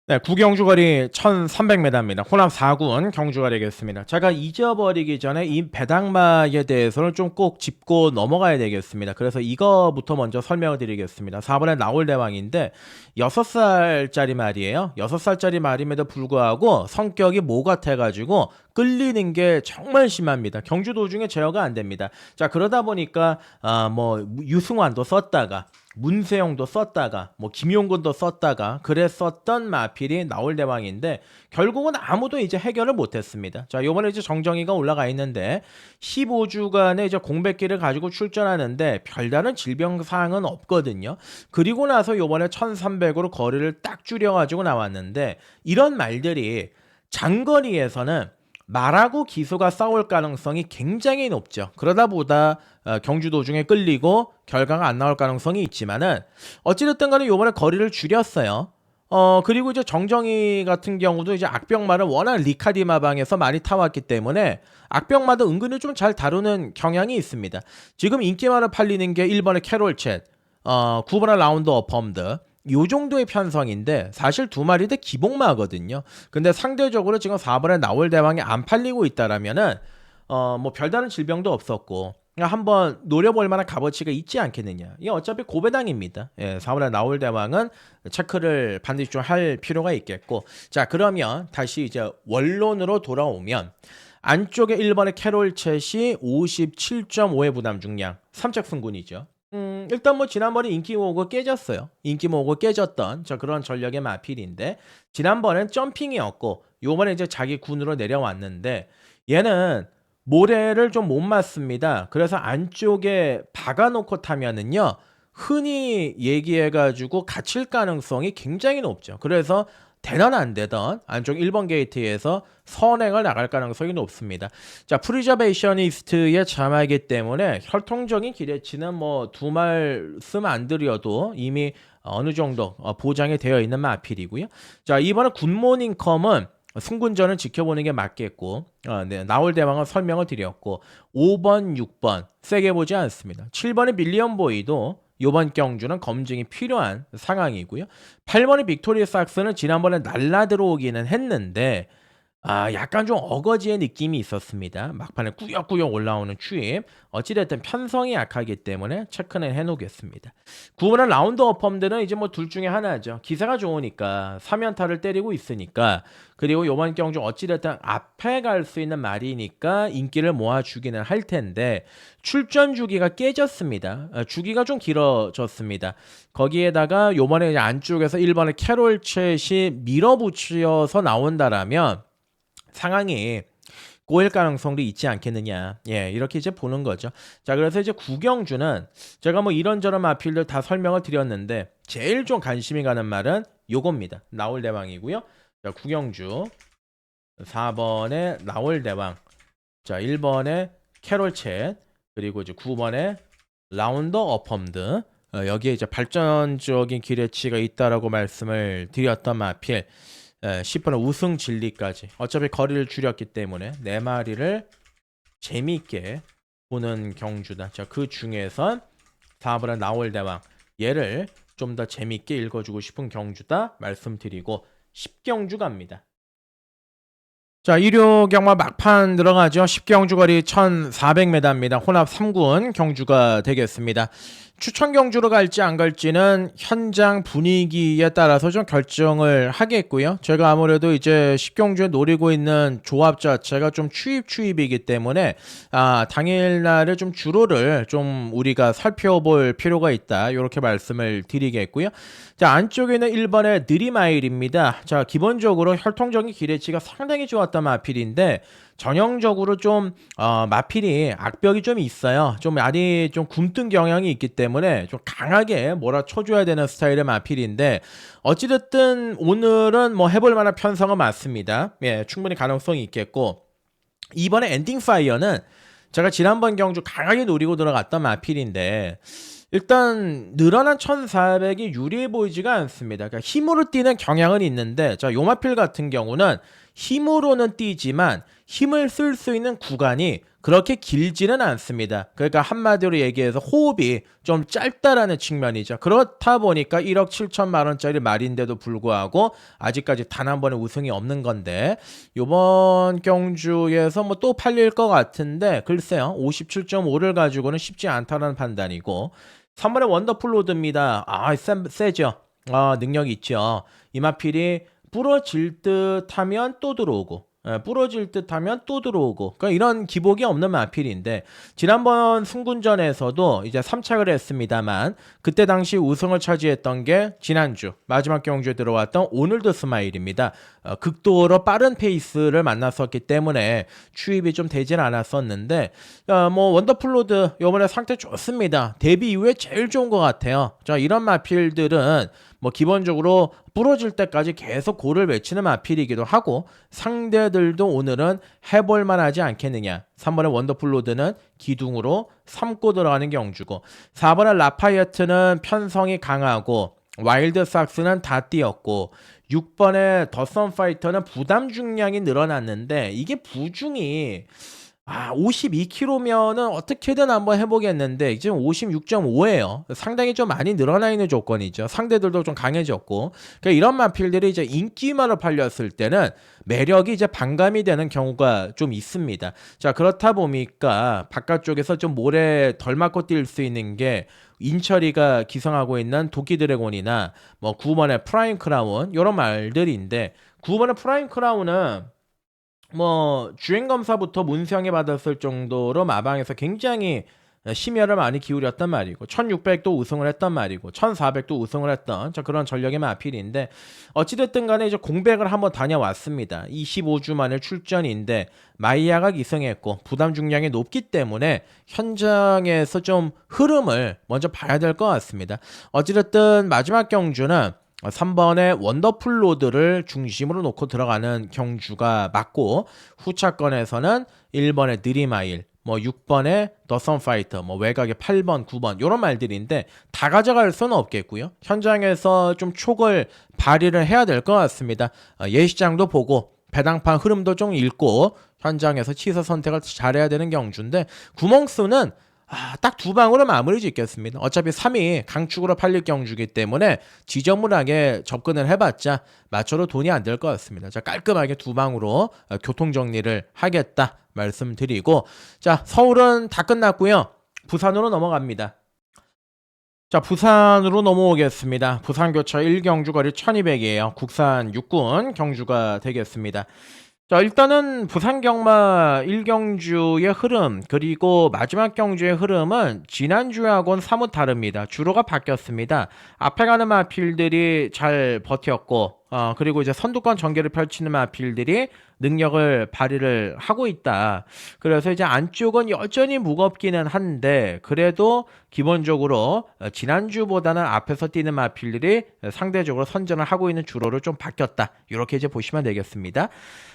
네, 구경주 거리 1300m입니다. 호남 4군 경주가 되겠습니다. 제가 잊어버리기 전에 이 배당마에 대해서는 좀 꼭 짚고 넘어가야 되겠습니다. 그래서 이거부터 먼저 설명을 드리겠습니다. 4번에 나올 대왕인데 6살짜리 말이에요. 6살짜리 말임에도 불구하고 성격이 모 같아가지고 끌리는 게 정말 심합니다. 경주 도중에 제어가 안 됩니다. 자, 그러다 보니까 뭐 유승환도 썼다가 문세영도 썼다가 뭐 김용근도 썼다가 그랬었던 마필이 나올 대왕인데 결국은 아무도 이제 해결을 못했습니다. 자, 요번에 이제 정정이가 올라가 있는데 15주간의 이제 공백기를 가지고 출전하는데 별다른 질병 사항은 없거든요. 그리고 나서 요번에 1300으로 거리를 딱 줄여가지고 나왔는데 이런 말들이 장거리에서는 말하고 기수가 싸울 가능성이 굉장히 높죠. 그러다 보다 경주 도중에 끌리고 결과가 안 나올 가능성이 있지만은 어찌됐든 간에 요번에 거리를 줄였어요. 그리고 이제 정정이 같은 경우도 이제 악병마를 워낙 리카디마방에서 많이 타왔기 때문에 악병마도 은근히 좀 잘 다루는 경향이 있습니다. 지금 인기마를 팔리는 게 1번의 캐롤챗, 9번의 라운드 어펌드 요 정도의 편성인데 사실 두 마리 다 기복마거든요. 근데 상대적으로 지금 4번에 나올 대왕이 안 팔리고 있다라면은 뭐 별다른 질병도 없었고 그냥 한번 노려볼 만한 값어치가 있지 않겠느냐. 이게 어차피 고배당입니다. 예, 4번에 나올 대왕은 체크를 반드시 좀 할 필요가 있겠고. 자, 그러면 다시 이제 원론으로 돌아오면 안쪽에 1번의 캐롤챗이 57.5의 부담 중량 3책 승군이죠. 일단 뭐 지난번에 인기 모으고 깨졌어요. 인기 모으고 깨졌던 그런 전력의 마필인데 지난번엔 점핑이었고 요번에 이제 자기 군으로 내려왔는데 얘는 모래를 좀 못 맞습니다. 그래서 안쪽에 박아놓고 타면은요 흔히 얘기해가지고 갇힐 가능성이 굉장히 높죠. 그래서 되던 안 되던 안쪽 1번 게이트에서 선행을 나갈 가능성이 높습니다. 자, 프리저베이셔니스트의 자마이기 때문에 혈통적인 기대치는 뭐 두 말씀 안 드려도 이미 어느 정도 보장이 되어 있는 마필이고요. 자, 이번에 굿모닝컴은 승군전을 지켜보는 게 맞겠고 네, 나올 대왕은 설명을 드렸고 5번, 6번 세게 보지 않습니다. 7번의 밀리언 보이도 이번 경주는 검증이 필요한 상황이고요. 8번의 빅토리아 삭스는 지난번에 날라 들어오기는 했는데 약간 좀 어거지의 느낌이 있었습니다. 막판에 꾸역꾸역 올라오는 추임. 어찌됐든 편성이 약하기 때문에 체크는 해놓겠습니다. 9번은 라운드 어펌들은 이제 뭐 둘 중에 하나죠. 기세가 좋으니까 3연타를 때리고 있으니까 그리고 이번 경주 어찌됐든 앞에 갈 수 있는 말이니까 인기를 모아주기는 할 텐데 출전 주기가 깨졌습니다. 주기가 좀 길어졌습니다. 거기에다가 요번에 안쪽에서 1번의 캐롤챗이 밀어붙여서 나온다라면 상황이 꼬일 가능성도 있지 않겠느냐. 예, 이렇게 이제 보는 거죠. 자, 그래서 이제 구경주는 제가 뭐 이런저런 마필들 다 설명을 드렸는데 제일 좀 관심이 가는 말은 요겁니다. 나올 대왕이고요. 자, 구경주 4번에 나올 대왕, 자 1번에 캐롤챗, 그리고 이제 9번에 라운더 어펌드, 여기에 이제 발전적인 기대치가 있다라고 말씀을 드렸던 마필. 10번의 우승 진리까지 어차피 거리를 줄였기 때문에 4마리를 재미있게 보는 경주다. 자, 그 중에선 4번의 나올 대왕 얘를 좀 더 재미있게 읽어주고 싶은 경주다 말씀드리고 10경주 갑니다. 자, 1호 경마 막판 들어가죠. 10경주 거리 1400m입니다. 혼합 3군 경주가 되겠습니다. 추천 경주로 갈지 안 갈지는 현장 분위기에 따라서 좀 결정을 하겠고요. 제가 아무래도 이제 10경주에 노리고 있는 조합 자체가 좀 추입이기 때문에 당일날을 좀 주로를 좀 우리가 살펴볼 필요가 있다. 이렇게 말씀을 드리겠고요. 자, 안쪽에는 1번의 느리마일입니다. 자, 기본적으로 혈통적인 기대치가 상당히 좋았던 마필인데 전형적으로 좀 마필이 악벽이 좀 있어요. 좀 알이 좀 굼뜬 경향이 있기 때문에 좀 강하게 몰아쳐줘야 되는 스타일의 마필인데 어찌됐든 오늘은 뭐 해볼 만한 편성은 맞습니다. 예, 충분히 가능성이 있겠고 이번에 엔딩 파이어는 제가 지난번 경주 강하게 노리고 들어갔던 마필인데 일단 늘어난 1400이 유리해 보이지가 않습니다. 그러니까 힘으로 뛰는 경향은 있는데 자, 요 마필 같은 경우는 힘으로는 뛰지만 힘을 쓸 수 있는 구간이 그렇게 길지는 않습니다. 그러니까 한마디로 얘기해서 호흡이 좀 짧다라는 측면이죠. 그렇다 보니까 1억 7천만 원짜리 말인데도 불구하고 아직까지 단 한 번의 우승이 없는 건데 이번 경주에서 뭐 또 팔릴 것 같은데 글쎄요. 57.5를 가지고는 쉽지 않다는 판단이고 3번의 원더풀 로드입니다. 세죠. 능력이 있죠. 이마필이 부러질 듯 하면 또 들어오고 부러질 듯 하면 또 들어오고 그러니까 이런 기복이 없는 마필인데 지난번 승군전에서도 이제 3착을 했습니다만 그때 당시 우승을 차지했던 게 지난주 마지막 경주에 들어왔던 오늘도 스마일입니다. 극도로 빠른 페이스를 만났었기 때문에 추입이 좀 되진 않았었는데 뭐 원더풀로드 이번에 상태 좋습니다. 데뷔 이후에 제일 좋은 것 같아요. 자, 이런 마필들은 뭐 기본적으로 부러질 때까지 계속 고를 외치는 마필이기도 하고 상대들도 오늘은 해볼만 하지 않겠느냐. 3번의 원더풀로드는 기둥으로 삼고 들어가는 경주고 4번의 라파이어트는 편성이 강하고 와일드 삭스는 다 뛰었고 6번의 더 선파이터는 부담 중량이 늘어났는데 이게 부중이 52kg면은 어떻게든 한번 해보겠는데 지금 56.5예요. 상당히 좀 많이 늘어나 있는 조건이죠. 상대들도 좀 강해졌고 그러니까 이런 마필들이 이제 인기만으로 팔렸을 때는 매력이 이제 반감이 되는 경우가 좀 있습니다. 자, 그렇다 보니까 바깥쪽에서 좀 모래 덜 맞고 뛸 수 있는 게 인철이가 기성하고 있는 도끼 드래곤이나 뭐 9번의 프라임 크라운 이런 말들인데 9번의 프라임 크라운은 뭐 주행검사부터 문성에 받았을 정도로 마방에서 굉장히 심혈을 많이 기울였단 말이고 1600도 우승을 했단 말이고 1400도 우승을 했던 그런 전력의 마필인데 어찌됐든 간에 이제 공백을 한번 다녀왔습니다. 25주 만에 출전인데 마이야가 기승했고 부담 중량이 높기 때문에 현장에서 좀 흐름을 먼저 봐야 될 것 같습니다. 어찌됐든 마지막 경주는 3번의 원더풀 로드를 중심으로 놓고 들어가는 경주가 맞고 후차권에서는 1번의 느리마일 뭐 6번의 더 선파이터 뭐 외곽의 8번 9번 이런 말들인데 다 가져갈 수는 없겠고요. 현장에서 좀 촉을 발휘를 해야 될 것 같습니다. 예시장도 보고 배당판 흐름도 좀 읽고 현장에서 취사 선택을 잘해야 되는 경주인데 구멍수는 딱 두 방으로 마무리 짓겠습니다. 어차피 3위 강축으로 팔릴 경주기 때문에 지저분하게 접근을 해봤자 맞춰도 돈이 안 될 것 같습니다. 자, 깔끔하게 두 방으로 교통정리를 하겠다 말씀드리고 자, 서울은 다 끝났고요. 부산으로 넘어갑니다. 자, 부산으로 넘어오겠습니다. 부산교차 1경주 거리 1200이에요. 국산 육군 경주가 되겠습니다. 자, 일단은 부산 경마 1경주의 흐름 그리고 마지막 경주의 흐름은 지난주하고는 사뭇 다릅니다. 주로가 바뀌었습니다. 앞에 가는 마필들이 잘 버텼고 그리고 이제 선두권 전개를 펼치는 마필들이 능력을 발휘를 하고 있다. 그래서 이제 안쪽은 여전히 무겁기는 한데 그래도 기본적으로 지난주보다는 앞에서 뛰는 마필들이 상대적으로 선전을 하고 있는 주로를 좀 바뀌었다. 이렇게 이제 보시면 되겠습니다.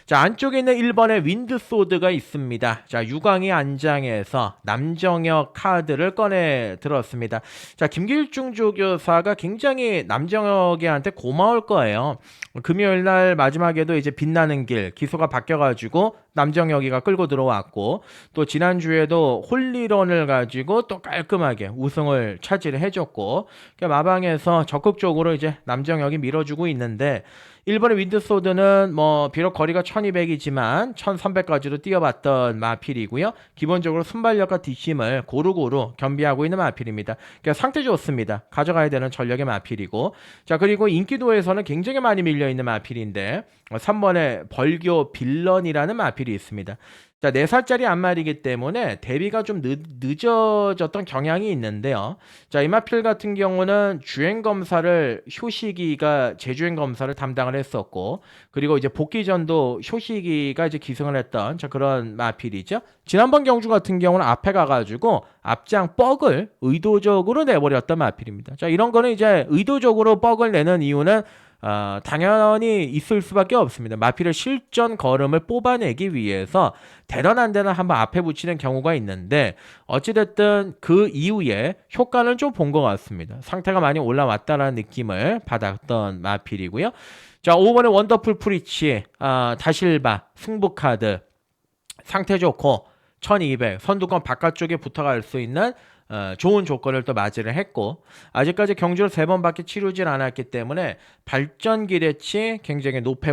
자, 안쪽에 있는 1번의 윈드소드가 있습니다. 자, 유광희 안장에서 남정혁 카드를 꺼내 들었습니다. 자, 김길중 조교사가 굉장히 남정혁이한테 고마울 거예요. 금요일 날 마지막에도 이제 빛나는 길 기소가 바뀌어가지고 남정혁이가 끌고 들어왔고 또 지난주에도 홀리런을 가지고 또 깔끔하게 우승을 차지를 해줬고 마방에서 적극적으로 이제 남정혁이 밀어주고 있는데 1번의 윈드소드는 뭐 비록 거리가 1200이지만 1300까지도 뛰어봤던 마필이고요. 기본적으로 순발력과 뒷심을 고루고루 겸비하고 있는 마필입니다. 그러니까 상태 좋습니다. 가져가야 되는 전력의 마필이고 자, 그리고 인기도에서는 굉장히 많이 밀려있는 마필인데 3번의 벌교 빌런이라는 마필이 있습니다. 자, 4살짜리 안말이기 때문에 데뷔가 좀 늦어졌던 경향이 있는데요. 자, 이 마필 같은 경우는 주행검사를 효시기가 재주행검사를 담당을 했었고 그리고 이제 복귀전도 효시기가 이제 기승을 했던 그런 마필이죠. 지난번 경주 같은 경우는 앞에 가가지고 앞장 뻑을 의도적으로 내버렸던 마필입니다. 자, 이런 거는 이제 의도적으로 뻑을 내는 이유는 당연히 있을 수밖에 없습니다. 마필의 실전 걸음을 뽑아내기 위해서 되던 데는 한번 앞에 붙이는 경우가 있는데 어찌됐든 그 이후에 효과는 좀 본 것 같습니다. 상태가 많이 올라왔다라는 느낌을 받았던 마필이고요. 자, 5번에 원더풀 프리치, 다실바, 승부카드, 상태 좋고 1200, 선두권 바깥쪽에 붙어갈 수 있는 좋은 조건을 또 맞이를 했고 아직까지 경주를 3번밖에 치르질 않았기 때문에 발전 기대치 굉장히 높이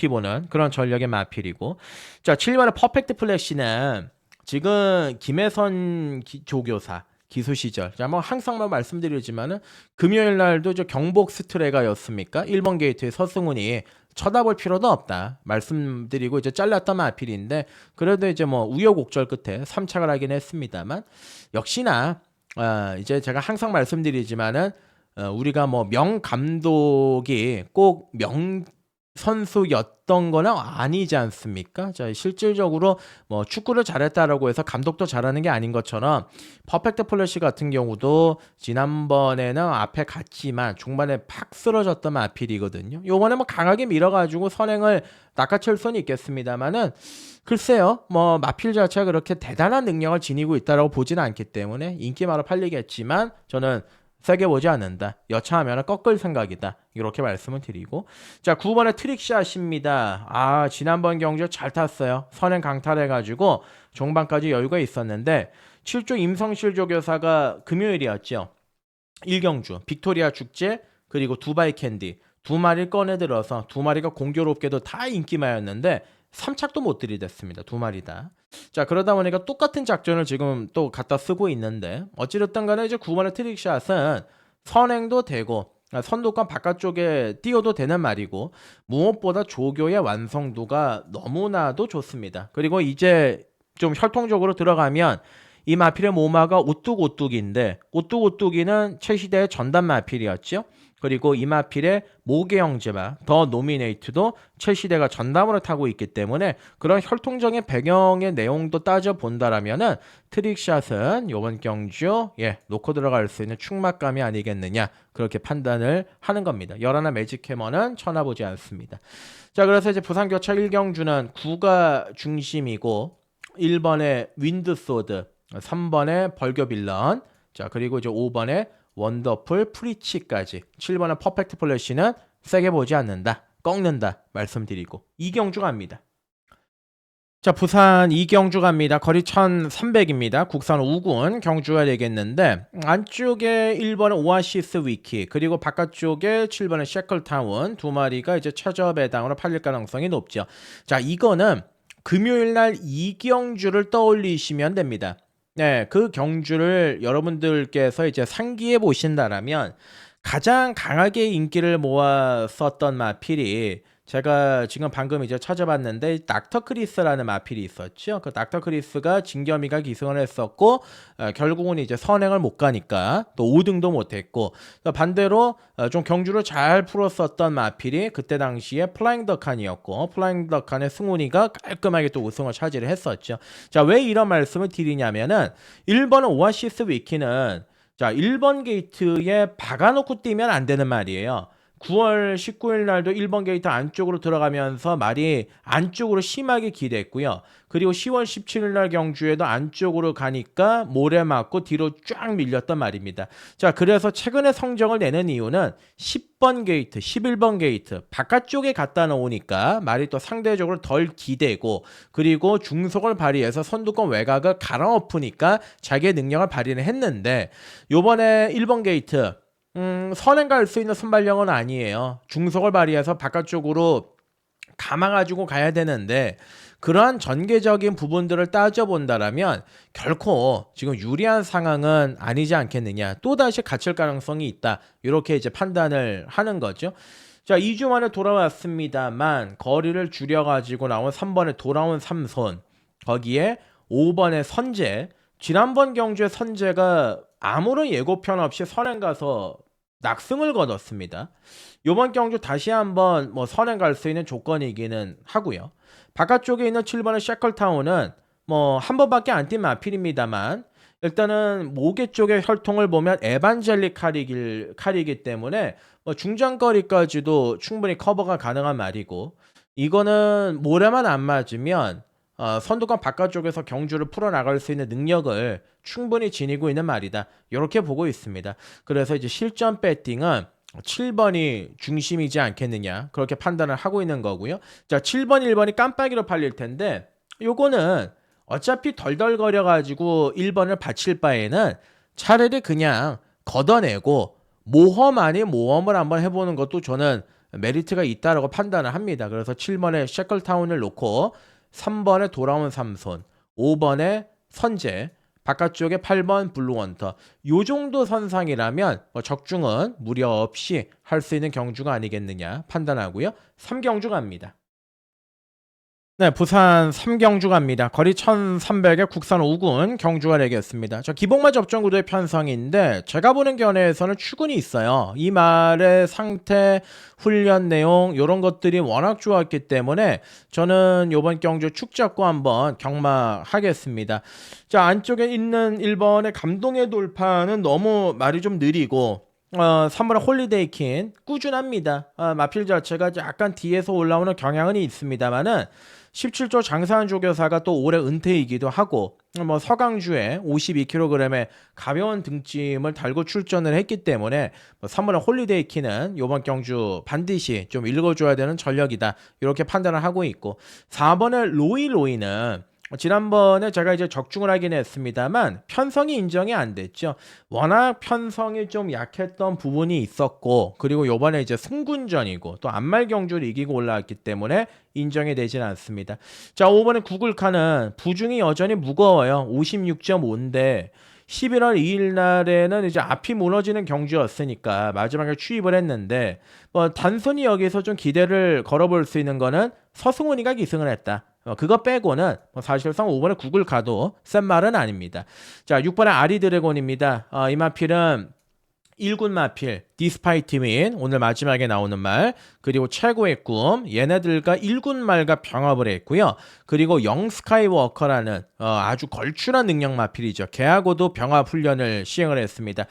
보는 그런 전력의 마필이고 자 7번의 퍼펙트 플래시는 지금 김혜선 조교사 기수 시절 자, 뭐 항상 말씀드리지만은 금요일 날도 저 경복 스트레가였습니까? 1번 게이트의 서승훈이 쳐다볼 필요도 없다 말씀드리고 이제 잘랐던 마필인데 그래도 이제 뭐 우여곡절 끝에 3착을 하긴 했습니다만 역시나 이제 제가 항상 말씀드리지만은 우리가 뭐 명 감독이 꼭 명 선수였던 거는 아니지 않습니까? 자, 실질적으로 뭐 축구를 잘했다라고 해서 감독도 잘하는 게 아닌 것처럼 퍼펙트 플래시 같은 경우도 지난번에는 앞에 갔지만 중반에 팍 쓰러졌던 마필이거든요. 요번에 뭐 강하게 밀어가지고 선행을 낚아챌 수는 있겠습니다만은 글쎄요, 뭐 마필 자체가 그렇게 대단한 능력을 지니고 있다라고 보지는 않기 때문에 인기마로 팔리겠지만 저는 세게 보지 않는다. 여차하면 꺾을 생각이다. 이렇게 말씀을 드리고 자 9번의 트릭샷입니다. 지난번 경주 잘 탔어요. 선행 강탈해가지고 종반까지 여유가 있었는데 7조 임성실 조교사가 금요일이었죠. 1경주 빅토리아 축제 그리고 두바이 캔디 2마리를 꺼내들어서 2마리가 공교롭게도 다 인기마였는데 3착도 못 들이댔습니다. 2마리 다. 자 그러다 보니까 똑같은 작전을 지금 또 갖다 쓰고 있는데 어찌됐든 간에 이제 9번의 트릭샷은 선행도 되고 선두권 바깥쪽에 띄워도 되는 말이고 무엇보다 조교의 완성도가 너무나도 좋습니다. 그리고 이제 좀 혈통적으로 들어가면 이 마필의 모마가 오뚝오뚝인데 오뚝오뚝이는 최시대의 전담 마필이었죠. 그리고 이 마필의 모계형제마 더 노미네이트도 최시대가 전담으로 타고 있기 때문에 그런 혈통적인 배경의 내용도 따져본다라면은 트릭샷은 이번 경주 놓고 들어갈 수 있는 충막감이 아니겠느냐 그렇게 판단을 하는 겁니다. 열하나 매직해머는 쳐다보지 않습니다. 자 그래서 이제 부산교차 1경주는 9가 중심이고 1번에 윈드소드 3번에 벌교빌런 자 그리고 이제 5번에 원더풀 프리치까지 7번의 퍼펙트 플래시는 세게 보지 않는다 꺾는다 말씀드리고 2경주 갑니다. 자 부산 2경주 갑니다. 거리 1300입니다. 국산 5군 경주가 되겠는데 안쪽에 1번의 오아시스 위키 그리고 바깥쪽에 7번의 셰클타운 2마리가 이제 최저 배당으로 팔릴 가능성이 높죠. 자 이거는 금요일날 2경주를 떠올리시면 됩니다. 네, 그 경주를 여러분들께서 이제 상기해 보신다라면 가장 강하게 인기를 모았었던 마필이 제가 지금 방금 이제 찾아봤는데 닥터 크리스라는 마필이 있었죠. 그 닥터 크리스가 진겸이가 기승을 했었고 결국은 이제 선행을 못 가니까 또 5등도 못했고 반대로 좀 경주를 잘 풀었었던 마필이 그때 당시에 플라잉 더칸이었고 플라잉 더칸의 승훈이가 깔끔하게 또 우승을 차지를 했었죠. 자, 왜 이런 말씀을 드리냐면은 1번은 오아시스 위키는 자 1번 게이트에 박아놓고 뛰면 안 되는 말이에요. 9월 19일 날도 1번 게이트 안쪽으로 들어가면서 말이 안쪽으로 심하게 기댔고요. 그리고 10월 17일 날 경주에도 안쪽으로 가니까 모래 맞고 뒤로 쫙 밀렸단 말입니다. 자, 그래서 최근에 성적을 내는 이유는 10번 게이트, 11번 게이트 바깥쪽에 갖다 놓으니까 말이 또 상대적으로 덜 기대고 그리고 중속을 발휘해서 선두권 외곽을 갈아엎으니까 자기의 능력을 발휘를 했는데 요번에 1번 게이트 선행 갈 수 있는 순발력은 아니에요. 중속을 발휘해서 바깥쪽으로 감아가지고 가야 되는데 그러한 전개적인 부분들을 따져본다라면 결코 지금 유리한 상황은 아니지 않겠느냐. 또다시 갇힐 가능성이 있다. 이렇게 이제 판단을 하는 거죠. 자, 2주 만에 돌아왔습니다만 거리를 줄여가지고 나온 3번에 돌아온 삼손 거기에 5번의 선제 지난번 경주의 선제가 아무런 예고편 없이 선행 가서 낙승을 거뒀습니다. 이번 경주 다시 한번 뭐 선행 갈 수 있는 조건이기는 하고요. 바깥쪽에 있는 7번의 셰클타운은 뭐 한 번밖에 안 뛴 마필입니다만 일단은 모계 쪽의 혈통을 보면 에반젤릭 칼이기 때문에 뭐 중장거리까지도 충분히 커버가 가능한 말이고, 이거는 모래만 안 맞으면 선두권 바깥쪽에서 경주를 풀어나갈 수 있는 능력을 충분히 지니고 있는 말이다. 이렇게 보고 있습니다. 그래서 이제 실전 배팅은 7번이 중심이지 않겠느냐, 그렇게 판단을 하고 있는 거고요. 자, 7번, 1번이 깜빡이로 팔릴 텐데 요거는 어차피 덜덜거려 가지고 1번을 바칠 바에는 차라리 그냥 걷어내고 모험 아닌 모험을 한번 해보는 것도 저는 메리트가 있다라고 판단을 합니다. 그래서 7번에 셰클타운을 놓고 3번에 돌아온 삼손, 5번에 선제, 바깥쪽에 8번 블루원터, 요 정도 선상이라면 적중은 무려 없이 할 수 있는 경주가 아니겠느냐 판단하고요. 3경주 갑니다. 네, 부산 3경주 갑니다. 거리 1300에 국산 5군 경주가 되겠습니다. 저 기복마 접전 구도의 편성인데 제가 보는 견해에서는 추gun이 있어요. 이 말의 상태, 훈련 내용 이런 것들이 워낙 좋았기 때문에 저는 이번 경주 축 잡고 한번 경마하겠습니다. 자, 안쪽에 있는 1번의 감동의 돌파는 너무 말이 좀 느리고 3번의 홀리데이킨 꾸준합니다. 마필 자체가 약간 뒤에서 올라오는 경향은 있습니다만은 17조 장사한 조교사가 또 올해 은퇴이기도 하고 뭐 서강주에 52kg의 가벼운 등짐을 달고 출전을 했기 때문에 3번의 홀리데이키는 이번 경주 반드시 좀 읽어줘야 되는 전력이다, 이렇게 판단을 하고 있고, 4번의 로이는 지난번에 제가 이제 적중을 하긴 했습니다만 편성이 인정이 안 됐죠. 워낙 편성이 좀 약했던 부분이 있었고, 그리고 요번에 이제 승군전이고 또 안말 경주를 이기고 올라왔기 때문에 인정이 되진 않습니다. 자, 5번에 구글카는 부중이 여전히 무거워요. 56.5인데 11월 2일 날에는 이제 앞이 무너지는 경주였으니까 마지막에 추입을 했는데 뭐 단순히 여기서 좀 기대를 걸어볼 수 있는 거는 서승훈이가 기승을 했다. 그거 빼고는 사실상 5번에 구글 가도 센 말은 아닙니다. 자, 6번에 아리드래곤입니다. 이 마필은 1군 마필 디스파이트 윈, 오늘 마지막에 나오는 말, 그리고 최고의 꿈, 얘네들과 1군 말과 병합을 했고요. 그리고 영 스카이워커라는 아주 걸출한 능력 마필이죠. 걔하고도 병합 훈련을 시행을 했습니다.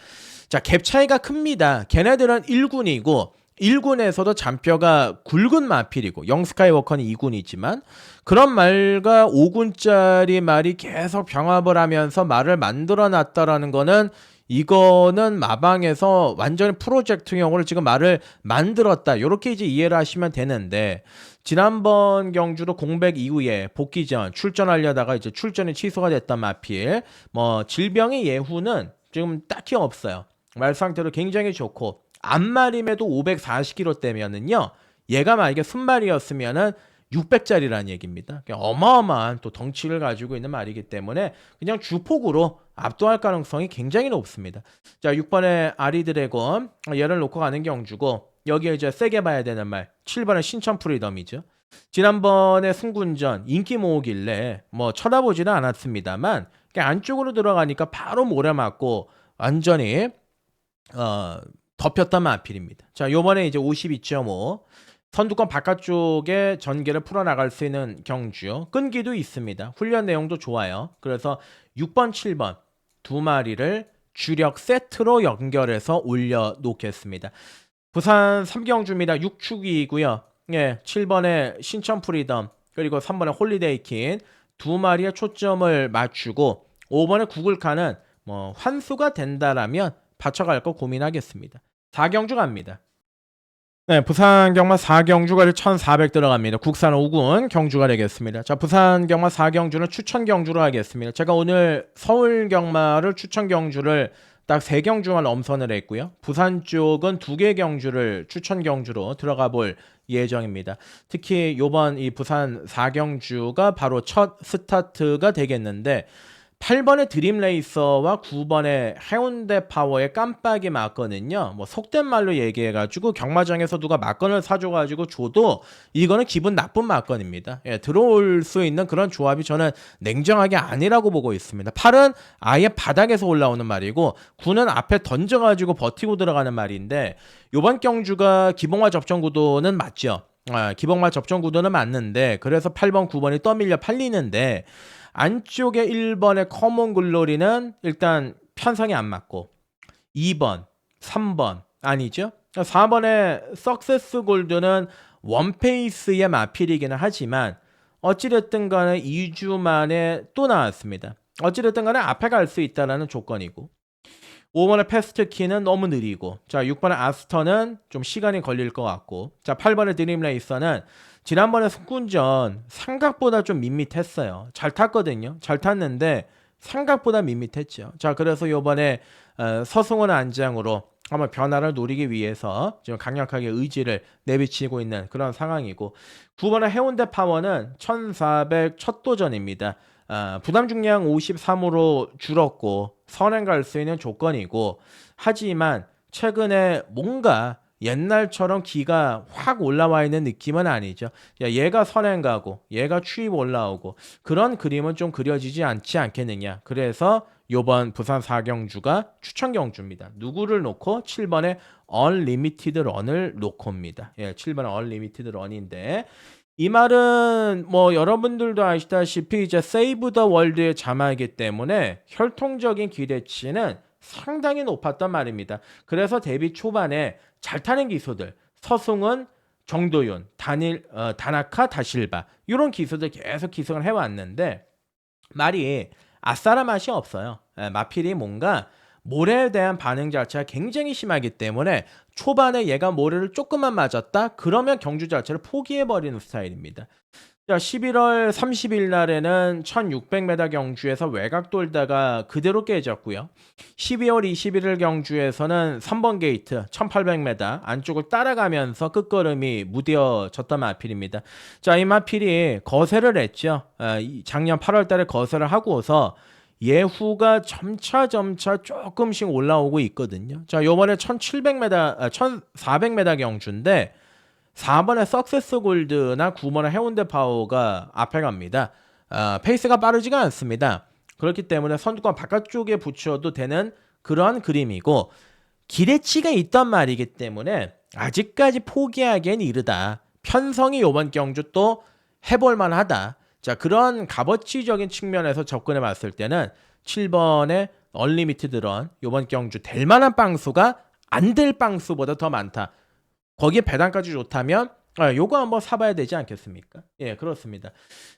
자, 갭 차이가 큽니다. 걔네들은 1군이고 1군에서도 잔뼈가 굵은 마필이고 영 스카이워커는 2군이지만 그런 말과 5군짜리 말이 계속 병합을 하면서 말을 만들어 놨다라는 거는, 이거는 마방에서 완전히 프로젝트용으로 지금 말을 만들었다, 이렇게 이제 이해를 하시면 되는데, 지난번 경주도 공백 이후에 복귀 전 출전하려다가 이제 출전이 취소가 됐던 마필, 뭐 질병의 예후는 지금 딱히 없어요. 말 상태도 굉장히 좋고 앞말임에도 540kg대면은요, 얘가 만약에 순말이었으면은 600짜리라는 얘기입니다. 어마어마한 또 덩치를 가지고 있는 말이기 때문에 그냥 주폭으로 압도할 가능성이 굉장히 높습니다. 자, 6번에 아리드래곤, 얘를 놓고 가는 경주고, 여기에 이제 세게 봐야 되는 말 7번에 신천 프리덤이죠. 지난번에 승군전 인기 모으길래 뭐 쳐다보지는 않았습니다만 안쪽으로 들어가니까 바로 모래 맞고 완전히 덮였던 마필입니다. 자, 요번에 이제 52.5 선두권 바깥쪽에 전개를 풀어나갈 수 있는 경주요. 끈기도 있습니다. 훈련 내용도 좋아요. 그래서 6번, 7번 두 마리를 주력 세트로 연결해서 올려놓겠습니다. 부산 3경주입니다. 6축이고요. 예, 7번에 신천 프리덤, 그리고 3번에 홀리데이킨 두 마리의 초점을 맞추고 5번에 구글카는 뭐 환수가 된다라면 받쳐갈 거 고민하겠습니다. 4경주 갑니다. 네, 부산 경마 4경주가 1,400 들어갑니다. 국산 5군 경주가 되겠습니다. 자, 부산 경마 4경주는 추천 경주로 하겠습니다. 제가 오늘 서울 경마를 추천 경주를 딱 3경주만 엄선을 했고요. 부산 쪽은 2개 경주를 추천 경주로 들어가 볼 예정입니다. 특히 요번 이 부산 4경주가 바로 첫 스타트가 되겠는데 8번의 드림레이서와 9번의 해운대 파워의 깜빡이 맞거든요. 뭐 속된 말로 얘기해가지고 경마장에서 누가 맞건을 사줘가지고 줘도 이거는 기분 나쁜 맞건입니다. 예, 들어올 수 있는 그런 조합이 저는 냉정하게 아니라고 보고 있습니다. 8은 아예 바닥에서 올라오는 말이고 9는 앞에 던져가지고 버티고 들어가는 말인데, 요번 경주가 기봉화 접전 구도는 맞죠. 기복말 접종 구도는 맞는데 그래서 8번, 9번이 떠밀려 팔리는데 안쪽에 1번의 커먼 글로리는 일단 편성이 안 맞고 2번, 3번 아니죠? 4번의 석세스 골드는 원페이스의 마필이기는 하지만 어찌됐든 간에 2주 만에 또 나왔습니다. 어찌됐든 간에 앞에 갈 수 있다는 조건이고 5번의 패스트키는 너무 느리고 자 6번의 아스터는 좀 시간이 걸릴 것 같고 자 8번의 드림레이서는 지난번에 숙군전 생각보다 좀 밋밋했어요. 잘 탔거든요. 잘 탔는데 생각보다 밋밋했죠. 자 그래서 이번에 서승원 안장으로 한번 변화를 노리기 위해서 지금 강력하게 의지를 내비치고 있는 그런 상황이고 9번의 해운대 파워는 1400 첫 도전입니다. 부담 중량 53으로 줄었고 선행 갈 수 있는 조건이고 하지만 최근에 뭔가 옛날처럼 기가 확 올라와 있는 느낌은 아니죠. 얘가 선행 가고 얘가 추입 올라오고 그런 그림은 좀 그려지지 않지 않겠느냐. 그래서 요번 부산 4경주가 추천 경주입니다. 누구를 놓고 7번의 언리미티드 런을 놓고입니다. 7번의 언리미티드 런인데 이 말은 뭐 여러분들도 아시다시피 이제 세이브 더 월드의 자막이기 때문에 혈통적인 기대치는 상당히 높았단 말입니다. 그래서 데뷔 초반에 잘 타는 기수들 서승은, 정도윤, 다나카, 다실바 이런 기수들 계속 기승을 해왔는데 말이 아싸라 맛이 없어요. 마필이 뭔가 모래에 대한 반응 자체가 굉장히 심하기 때문에 초반에 얘가 모래를 조금만 맞았다? 그러면 경주 자체를 포기해버리는 스타일입니다. 자, 11월 30일 날에는 1600m 경주에서 외곽 돌다가 그대로 깨졌고요. 12월 21일 경주에서는 3번 게이트 1800m 안쪽을 따라가면서 끝걸음이 무뎌졌던 마필입니다. 자, 이 마필이 거세를 했죠. 작년 8월 달에 거세를 하고서 예후가 점차 조금씩 올라오고 있거든요. 자, 요번에 1700m, 1400m 경주인데 4번의 석세스 골드나 9번의 해운대 파워가 앞에 갑니다. 페이스가 빠르지가 않습니다. 그렇기 때문에 선두권 바깥쪽에 붙여도 되는 그러한 그림이고 기대치가 있단 말이기 때문에 아직까지 포기하기엔 이르다. 편성이 요번 경주 또 해볼만 하다. 자, 그런 값어치적인 측면에서 접근해 봤을 때는 7번의 얼리미티드 런 요번 경주 될 만한 빵수가 안 될 빵수보다 더 많다. 거기에 배당까지 좋다면 요거 한번 사봐야 되지 않겠습니까? 예, 그렇습니다.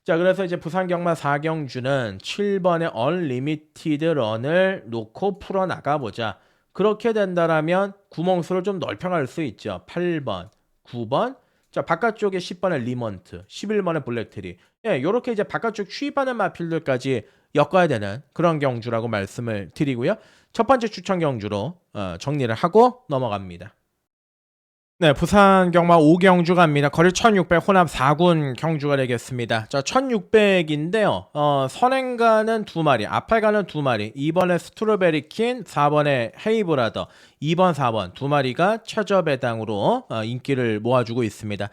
자, 그래서 이제 부산 경마 4경주는 7번의 얼리미티드 런을 놓고 풀어 나가보자. 그렇게 된다라면 구멍수를 좀 넓혀갈 수 있죠. 8번, 9번, 자 바깥쪽에 10번의 리먼트, 11번의 블랙트리, 예, 요렇게 이제 바깥쪽 추입하는 마필들까지 엮어야 되는 그런 경주라고 말씀을 드리고요. 첫 번째 추천 경주로 정리를 하고 넘어갑니다. 네, 부산 경마 5경주 갑니다. 거리 1600 혼합 4군 경주가 되겠습니다. 자, 1600인데요. 선행가는 2마리, 앞에 가는 2마리, 2번에 스트로베리킨, 4번에 헤이브라더, 2번, 4번 2마리가 최저 배당으로 인기를 모아주고 있습니다.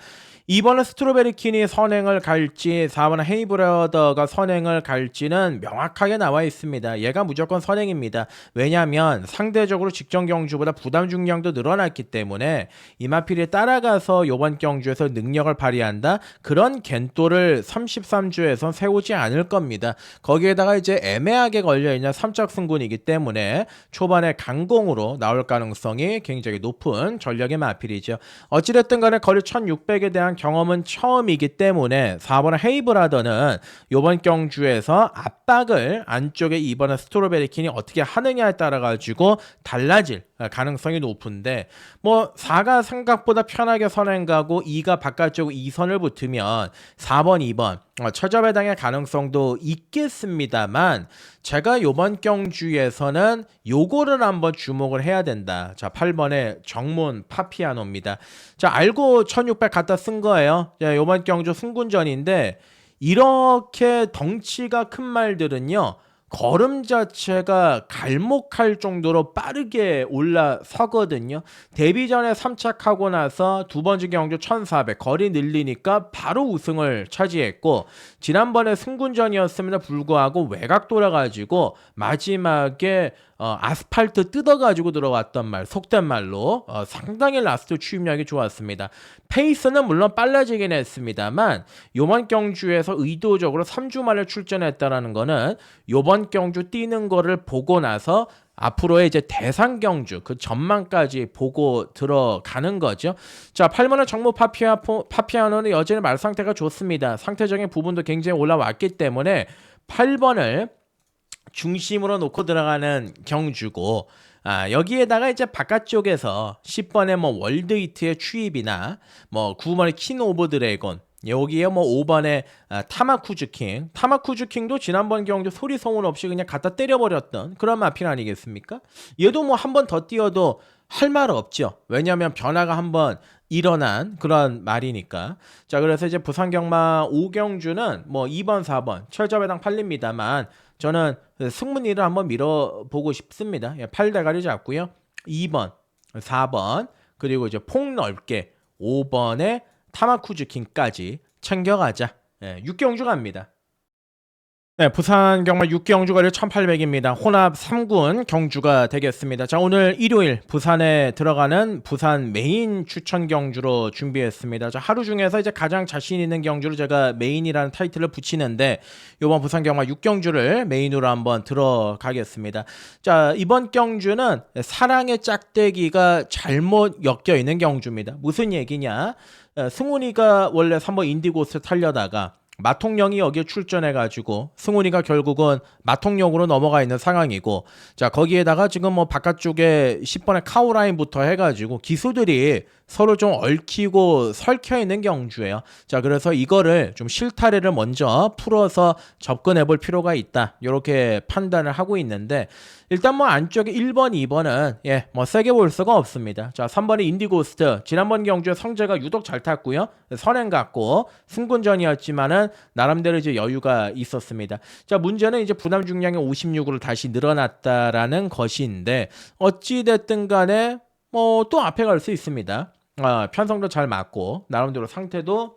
2번은 스트로베리킨이 선행을 갈지 4번은 헤이브라더가 선행을 갈지는 명확하게 나와 있습니다. 얘가 무조건 선행입니다. 왜냐하면 상대적으로 직전 경주보다 부담 중량도 늘어났기 때문에 이마필이 따라가서 이번 경주에서 능력을 발휘한다. 그런 겐또를 33주에선 세우지 않을 겁니다. 거기에다가 이제 애매하게 걸려있는 3적 승군이기 때문에 초반에 강공으로 나올 가능성이 굉장히 높은 전력의 마필이죠. 어찌됐든 간에 거리 1600에 대한 경험은 처음이기 때문에 4번의 헤이브라더는 이번 경주에서 압박을 안쪽에 2번의 스트로베리킨이 어떻게 하느냐에 따라 가지고 달라질 가능성이 높은데 뭐 4가 생각보다 편하게 선행 가고 2가 바깥쪽 2선을 붙으면 4번, 2번 최저 배당의 가능성도 있겠습니다만 제가 요번 경주에서는 요거를 한번 주목을 해야 된다. 자, 8번의 정문 파피아노입니다. 자, 알고 1600 갖다 쓴 거예요. 자, 요번 경주 승군전인데 이렇게 덩치가 큰 말들은요 걸음 자체가 갈목할 정도로 빠르게 올라서거든요. 데뷔전에 3착하고 나서 두 번째 경주 1400 거리 늘리니까 바로 우승을 차지했고, 지난번에 승군전이었음에도 불구하고 외곽 돌아가지고 마지막에 아스팔트 뜯어가지고 들어왔던 말, 속된 말로 상당히 라스트 추임력이 좋았습니다. 페이스는 물론 빨라지긴 했습니다만 요번 경주에서 의도적으로 3주 만에 출전했다라는 거는 요번 경주 뛰는 거를 보고 나서 앞으로의 이제 대상 경주 그 전망까지 보고 들어가는 거죠. 자, 8번의 정모 파피아노는 여전히 말 상태가 좋습니다. 상태적인 부분도 굉장히 올라왔기 때문에 8번을 중심으로 놓고 들어가는 경주고, 여기에다가 이제 바깥쪽에서 10번의 뭐 월드히트의 추입이나 뭐 9번의 킨 오브 드래곤, 여기에 뭐 5번의 타마쿠즈킹도 지난번 경주 소리 소문 없이 그냥 갖다 때려버렸던 그런 마필 아니겠습니까? 얘도 뭐 한 번 더 뛰어도 할 말 없죠. 왜냐하면 변화가 한번 일어난 그런 말이니까. 자, 그래서 이제 부산경마 5경주는 뭐 2번, 4번 철저배당 팔립니다만 저는 승문이를 한번 밀어보고 싶습니다. 8대가리 잡고요. 2번, 4번 그리고 이제 폭넓게 5번에 타마쿠즈킹까지 챙겨가자. 6경주 갑니다. 네, 부산 경마 6경주 거리 1800입니다. 혼합 3군 경주가 되겠습니다. 자, 오늘 일요일 부산에 들어가는 부산 메인 추천 경주로 준비했습니다. 자, 하루 중에서 이제 가장 자신 있는 경주를 제가 메인이라는 타이틀을 붙이는데 이번 부산 경마 6경주를 메인으로 한번 들어가겠습니다. 자, 이번 경주는 사랑의 짝대기가 잘못 엮여 있는 경주입니다. 무슨 얘기냐? 승훈이가 원래 3번 인디고스 타려다가 마통령이 여기에 출전해가지고 승훈이가 결국은 마통령으로 넘어가 있는 상황이고, 자, 거기에다가 지금 뭐 바깥쪽에 10번의 카우라인부터 해가지고 기수들이 서로 좀 얽히고 설켜 있는 경주예요. 자, 그래서 이거를 좀 실타래를 먼저 풀어서 접근해 볼 필요가 있다, 이렇게 판단을 하고 있는데, 일단 뭐 안쪽에 1번, 2번은 뭐 세게 볼 수가 없습니다. 자, 3번의 인디고스트 지난번 경주에 성재가 유독 잘 탔고요. 선행 같고 승군전이었지만은 나름대로 이제 여유가 있었습니다. 자, 문제는 이제 부담 중량이 56으로 다시 늘어났다라는 것인데, 어찌 됐든 간에 뭐 또 앞에 갈 수 있습니다. 편성도 잘 맞고 나름대로 상태도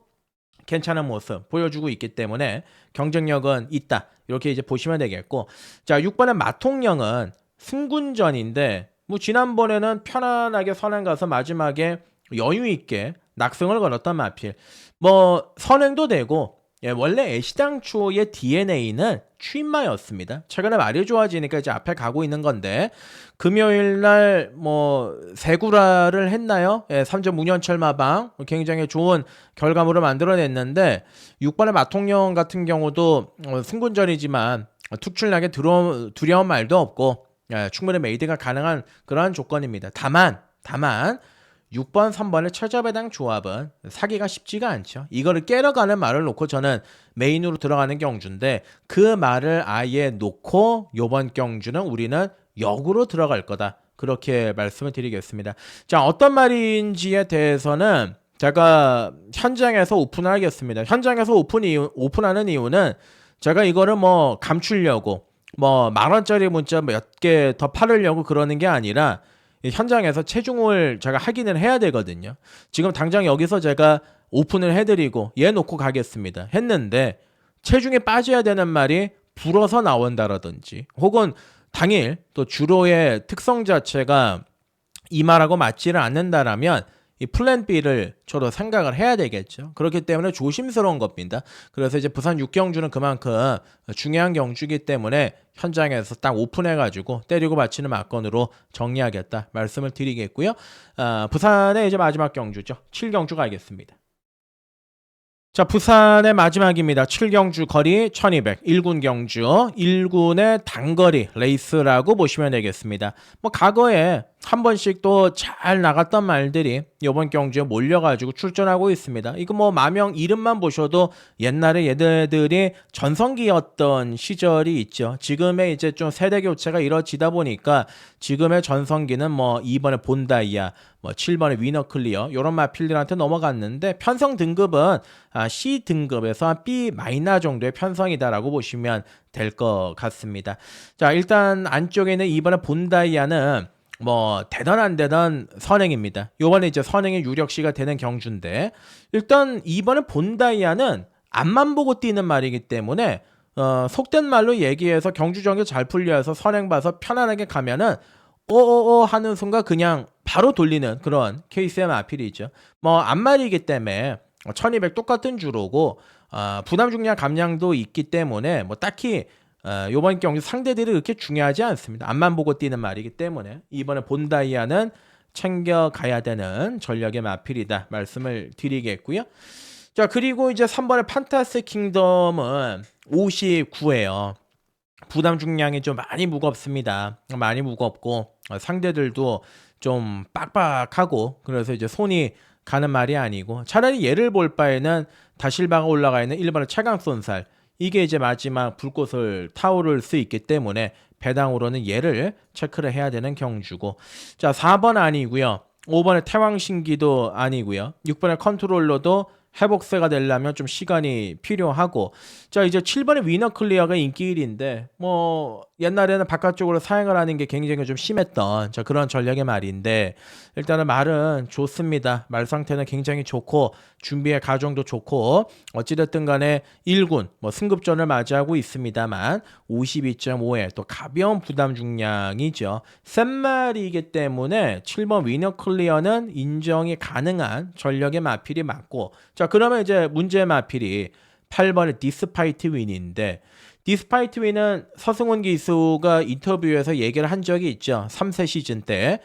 괜찮은 모습 보여주고 있기 때문에 경쟁력은 있다, 이렇게 이제 보시면 되겠고, 자, 6번의 마통령은 승군전인데 뭐 지난번에는 편안하게 선행 가서 마지막에 여유 있게 낙승을 걸었던 마필, 뭐 선행도 되고, 원래 애시당초의 DNA는 취임마였습니다. 최근에 말이 좋아지니까 이제 앞에 가고 있는 건데, 금요일날 뭐 세구라를 했나요? 3점 문현철 마방 굉장히 좋은 결과물을 만들어냈는데, 6번의 마통령 같은 경우도 승군전이지만 특출나게 두려운 말도 없고 충분히 메이드가 가능한 그러한 조건입니다. 다만 6번, 3번의 철저배당 조합은 사기가 쉽지가 않죠. 이거를 깨러가는 말을 놓고 저는 메인으로 들어가는 경주인데, 그 말을 아예 놓고 요번 경주는 우리는 역으로 들어갈 거다, 그렇게 말씀을 드리겠습니다. 자, 어떤 말인지에 대해서는 제가 현장에서 오픈을 하겠습니다. 현장에서 오픈하는 이유는 제가 이거를 뭐 감추려고 뭐 10,000원짜리 문자 몇 개 더 팔으려고 그러는 게 아니라 현장에서 체중을 제가 확인을 해야 되거든요. 지금 당장 여기서 제가 오픈을 해드리고 얘 놓고 가겠습니다 했는데, 체중에 빠져야 되는 말이 불어서 나온다라든지, 혹은 당일 또 주로의 특성 자체가 이 말하고 맞지를 않는다라면 이 플랜 B를 저도 생각을 해야 되겠죠. 그렇기 때문에 조심스러운 겁니다. 그래서 이제 부산 6경주는 그만큼 중요한 경주이기 때문에 현장에서 딱 오픈해가지고 때리고 받치는 막건으로 정리하겠다 말씀을 드리겠고요. 부산의 이제 마지막 경주죠. 7경주 가겠습니다. 자, 부산의 마지막입니다. 7경주 거리 1200 1군 경주, 1군의 단거리 레이스라고 보시면 되겠습니다. 뭐 과거에 한 번씩 또 잘 나갔던 말들이 이번 경주에 몰려가지고 출전하고 있습니다. 이거 뭐 마명 이름만 보셔도 옛날에 얘네들이 전성기였던 시절이 있죠. 지금의 이제 좀 세대 교체가 이루어지다 보니까 지금의 전성기는 뭐 2번에 본다이아, 뭐 7번에 위너클리어 이런 마필들한테 넘어갔는데 편성 등급은 C 등급에서 한 B 마이너 정도의 편성이다라고 보시면 될 것 같습니다. 자, 일단 안쪽에 있는 2번에 본다이아는 뭐 대단한 선행입니다. 요번에 이제 선행의 유력시가 되는 경주인데 일단 이번에 본다이아는 앞만 보고 뛰는 말이기 때문에 속된 말로 얘기해서 경주 정규 잘 풀려서 선행 봐서 편안하게 가면은 하는 순간 그냥 바로 돌리는 그런 케이스의 마필이죠. 뭐 앞말이기 때문에 1200 똑같은 주로고 부담 중량 감량도 있기 때문에 뭐 딱히 요번 경주 상대들이 그렇게 중요하지 않습니다. 앞만 보고 뛰는 말이기 때문에 이번에 본다이아는 챙겨가야 되는 전력의 마필이다 말씀을 드리겠고요. 자, 그리고 이제 3번의 판타스 킹덤은 59예요. 부담 중량이 좀 많이 무겁습니다. 많이 무겁고 상대들도 좀 빡빡하고 그래서 이제 손이 가는 말이 아니고 차라리 얘를 볼 바에는 다실바가 올라가 있는 1번의 차강쏜살 이게 이제 마지막 불꽃을 타오를 수 있기 때문에 배당으로는 얘를 체크를 해야 되는 경주고 자 4번 아니고요. 5번의 태왕신기도 아니고요. 6번의 컨트롤러도 회복세가 되려면 좀 시간이 필요하고 자 이제 7번의 위너클리어가 인기 1인데 뭐 옛날에는 바깥쪽으로 사행을 하는 게 굉장히 좀 심했던 자 그런 전략의 말인데 일단은 말은 좋습니다. 말 상태는 굉장히 좋고 준비의 과정도 좋고 어찌됐든 간에 1군 뭐 승급전을 맞이하고 있습니다만 52.5에 또 가벼운 부담 중량이죠. 센 말이기 때문에 7번 위너클리어는 인정이 가능한 전력의 마필이 맞고 자 그러면 이제 문제의 마필이 8번의 디스파이트 윈인데 디스파이트 윈은 서승훈 기수가 인터뷰에서 얘기를 한 적이 있죠. 3세 시즌 때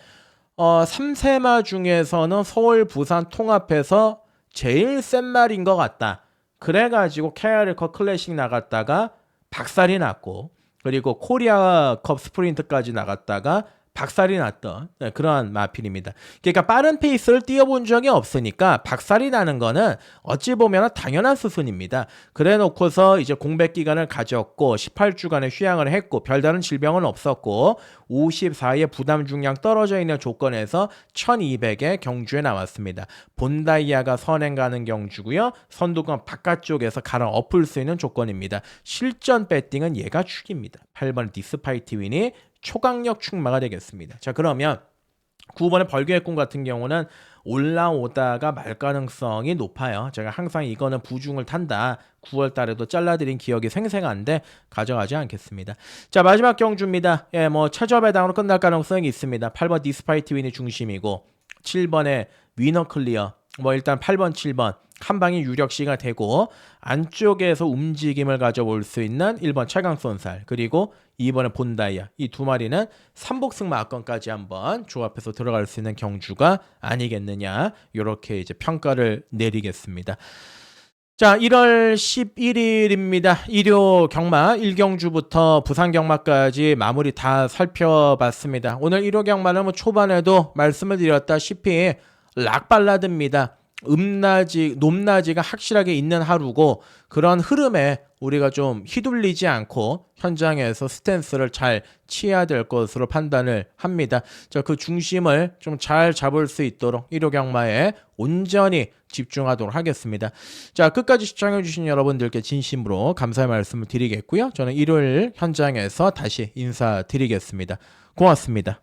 3세마 중에서는 서울 부산 통합해서 제일 센 말인 것 같다. 그래가지고 KR컵 클래식 나갔다가 박살이 났고 그리고 코리아컵 스프린트까지 나갔다가 박살이 났던 그러한 마필입니다. 그러니까 빠른 페이스를 뛰어본 적이 없으니까 박살이 나는 거는 어찌 보면 당연한 수순입니다. 그래 놓고서 이제 공백 기간을 가졌고 18주간의 휴양을 했고 별다른 질병은 없었고 54의 부담 중량 떨어져 있는 조건에서 1200의 경주에 나왔습니다. 본다이아가 선행 가는 경주고요. 선두권 바깥쪽에서 가랑 엎을 수 있는 조건입니다. 실전 배팅은 얘가 축입니다. 8번 디스파이트 윈이 초강력 축마가 되겠습니다. 자 그러면 9번의 벌교의 꿈 같은 경우는 올라오다가 말 가능성이 높아요. 제가 항상 이거는 부중을 탄다. 9월 달에도 잘라드린 기억이 생생한데 가져가지 않겠습니다. 자 마지막 경주입니다. 예, 뭐 최저 배당으로 끝날 가능성이 있습니다. 8번 디스파이트 윈이 중심이고 7번의 위너클리어 뭐 일단 8번 7번 한 방이 유력시가 되고 안쪽에서 움직임을 가져볼 수 있는 1번 최강쏜살 그리고 2번의 본다이아 이 두 마리는 삼복승 마건까지 한번 조합해서 들어갈 수 있는 경주가 아니겠느냐 이렇게 이제 평가를 내리겠습니다. 자 1월 11일입니다. 일요 경마 1경주부터 부산 경마까지 마무리 다 살펴봤습니다. 오늘 일요 경마는 뭐 초반에도 말씀을 드렸다시피 락발라드입니다. 높낮이가 확실하게 있는 하루고 그런 흐름에 우리가 좀 휘둘리지 않고 현장에서 스탠스를 잘 취해야 될 것으로 판단을 합니다. 자, 그 중심을 좀 잘 잡을 수 있도록 일요 경마에 온전히 집중하도록 하겠습니다. 자, 끝까지 시청해주신 여러분들께 진심으로 감사의 말씀을 드리겠고요. 저는 일요일 현장에서 다시 인사드리겠습니다. 고맙습니다.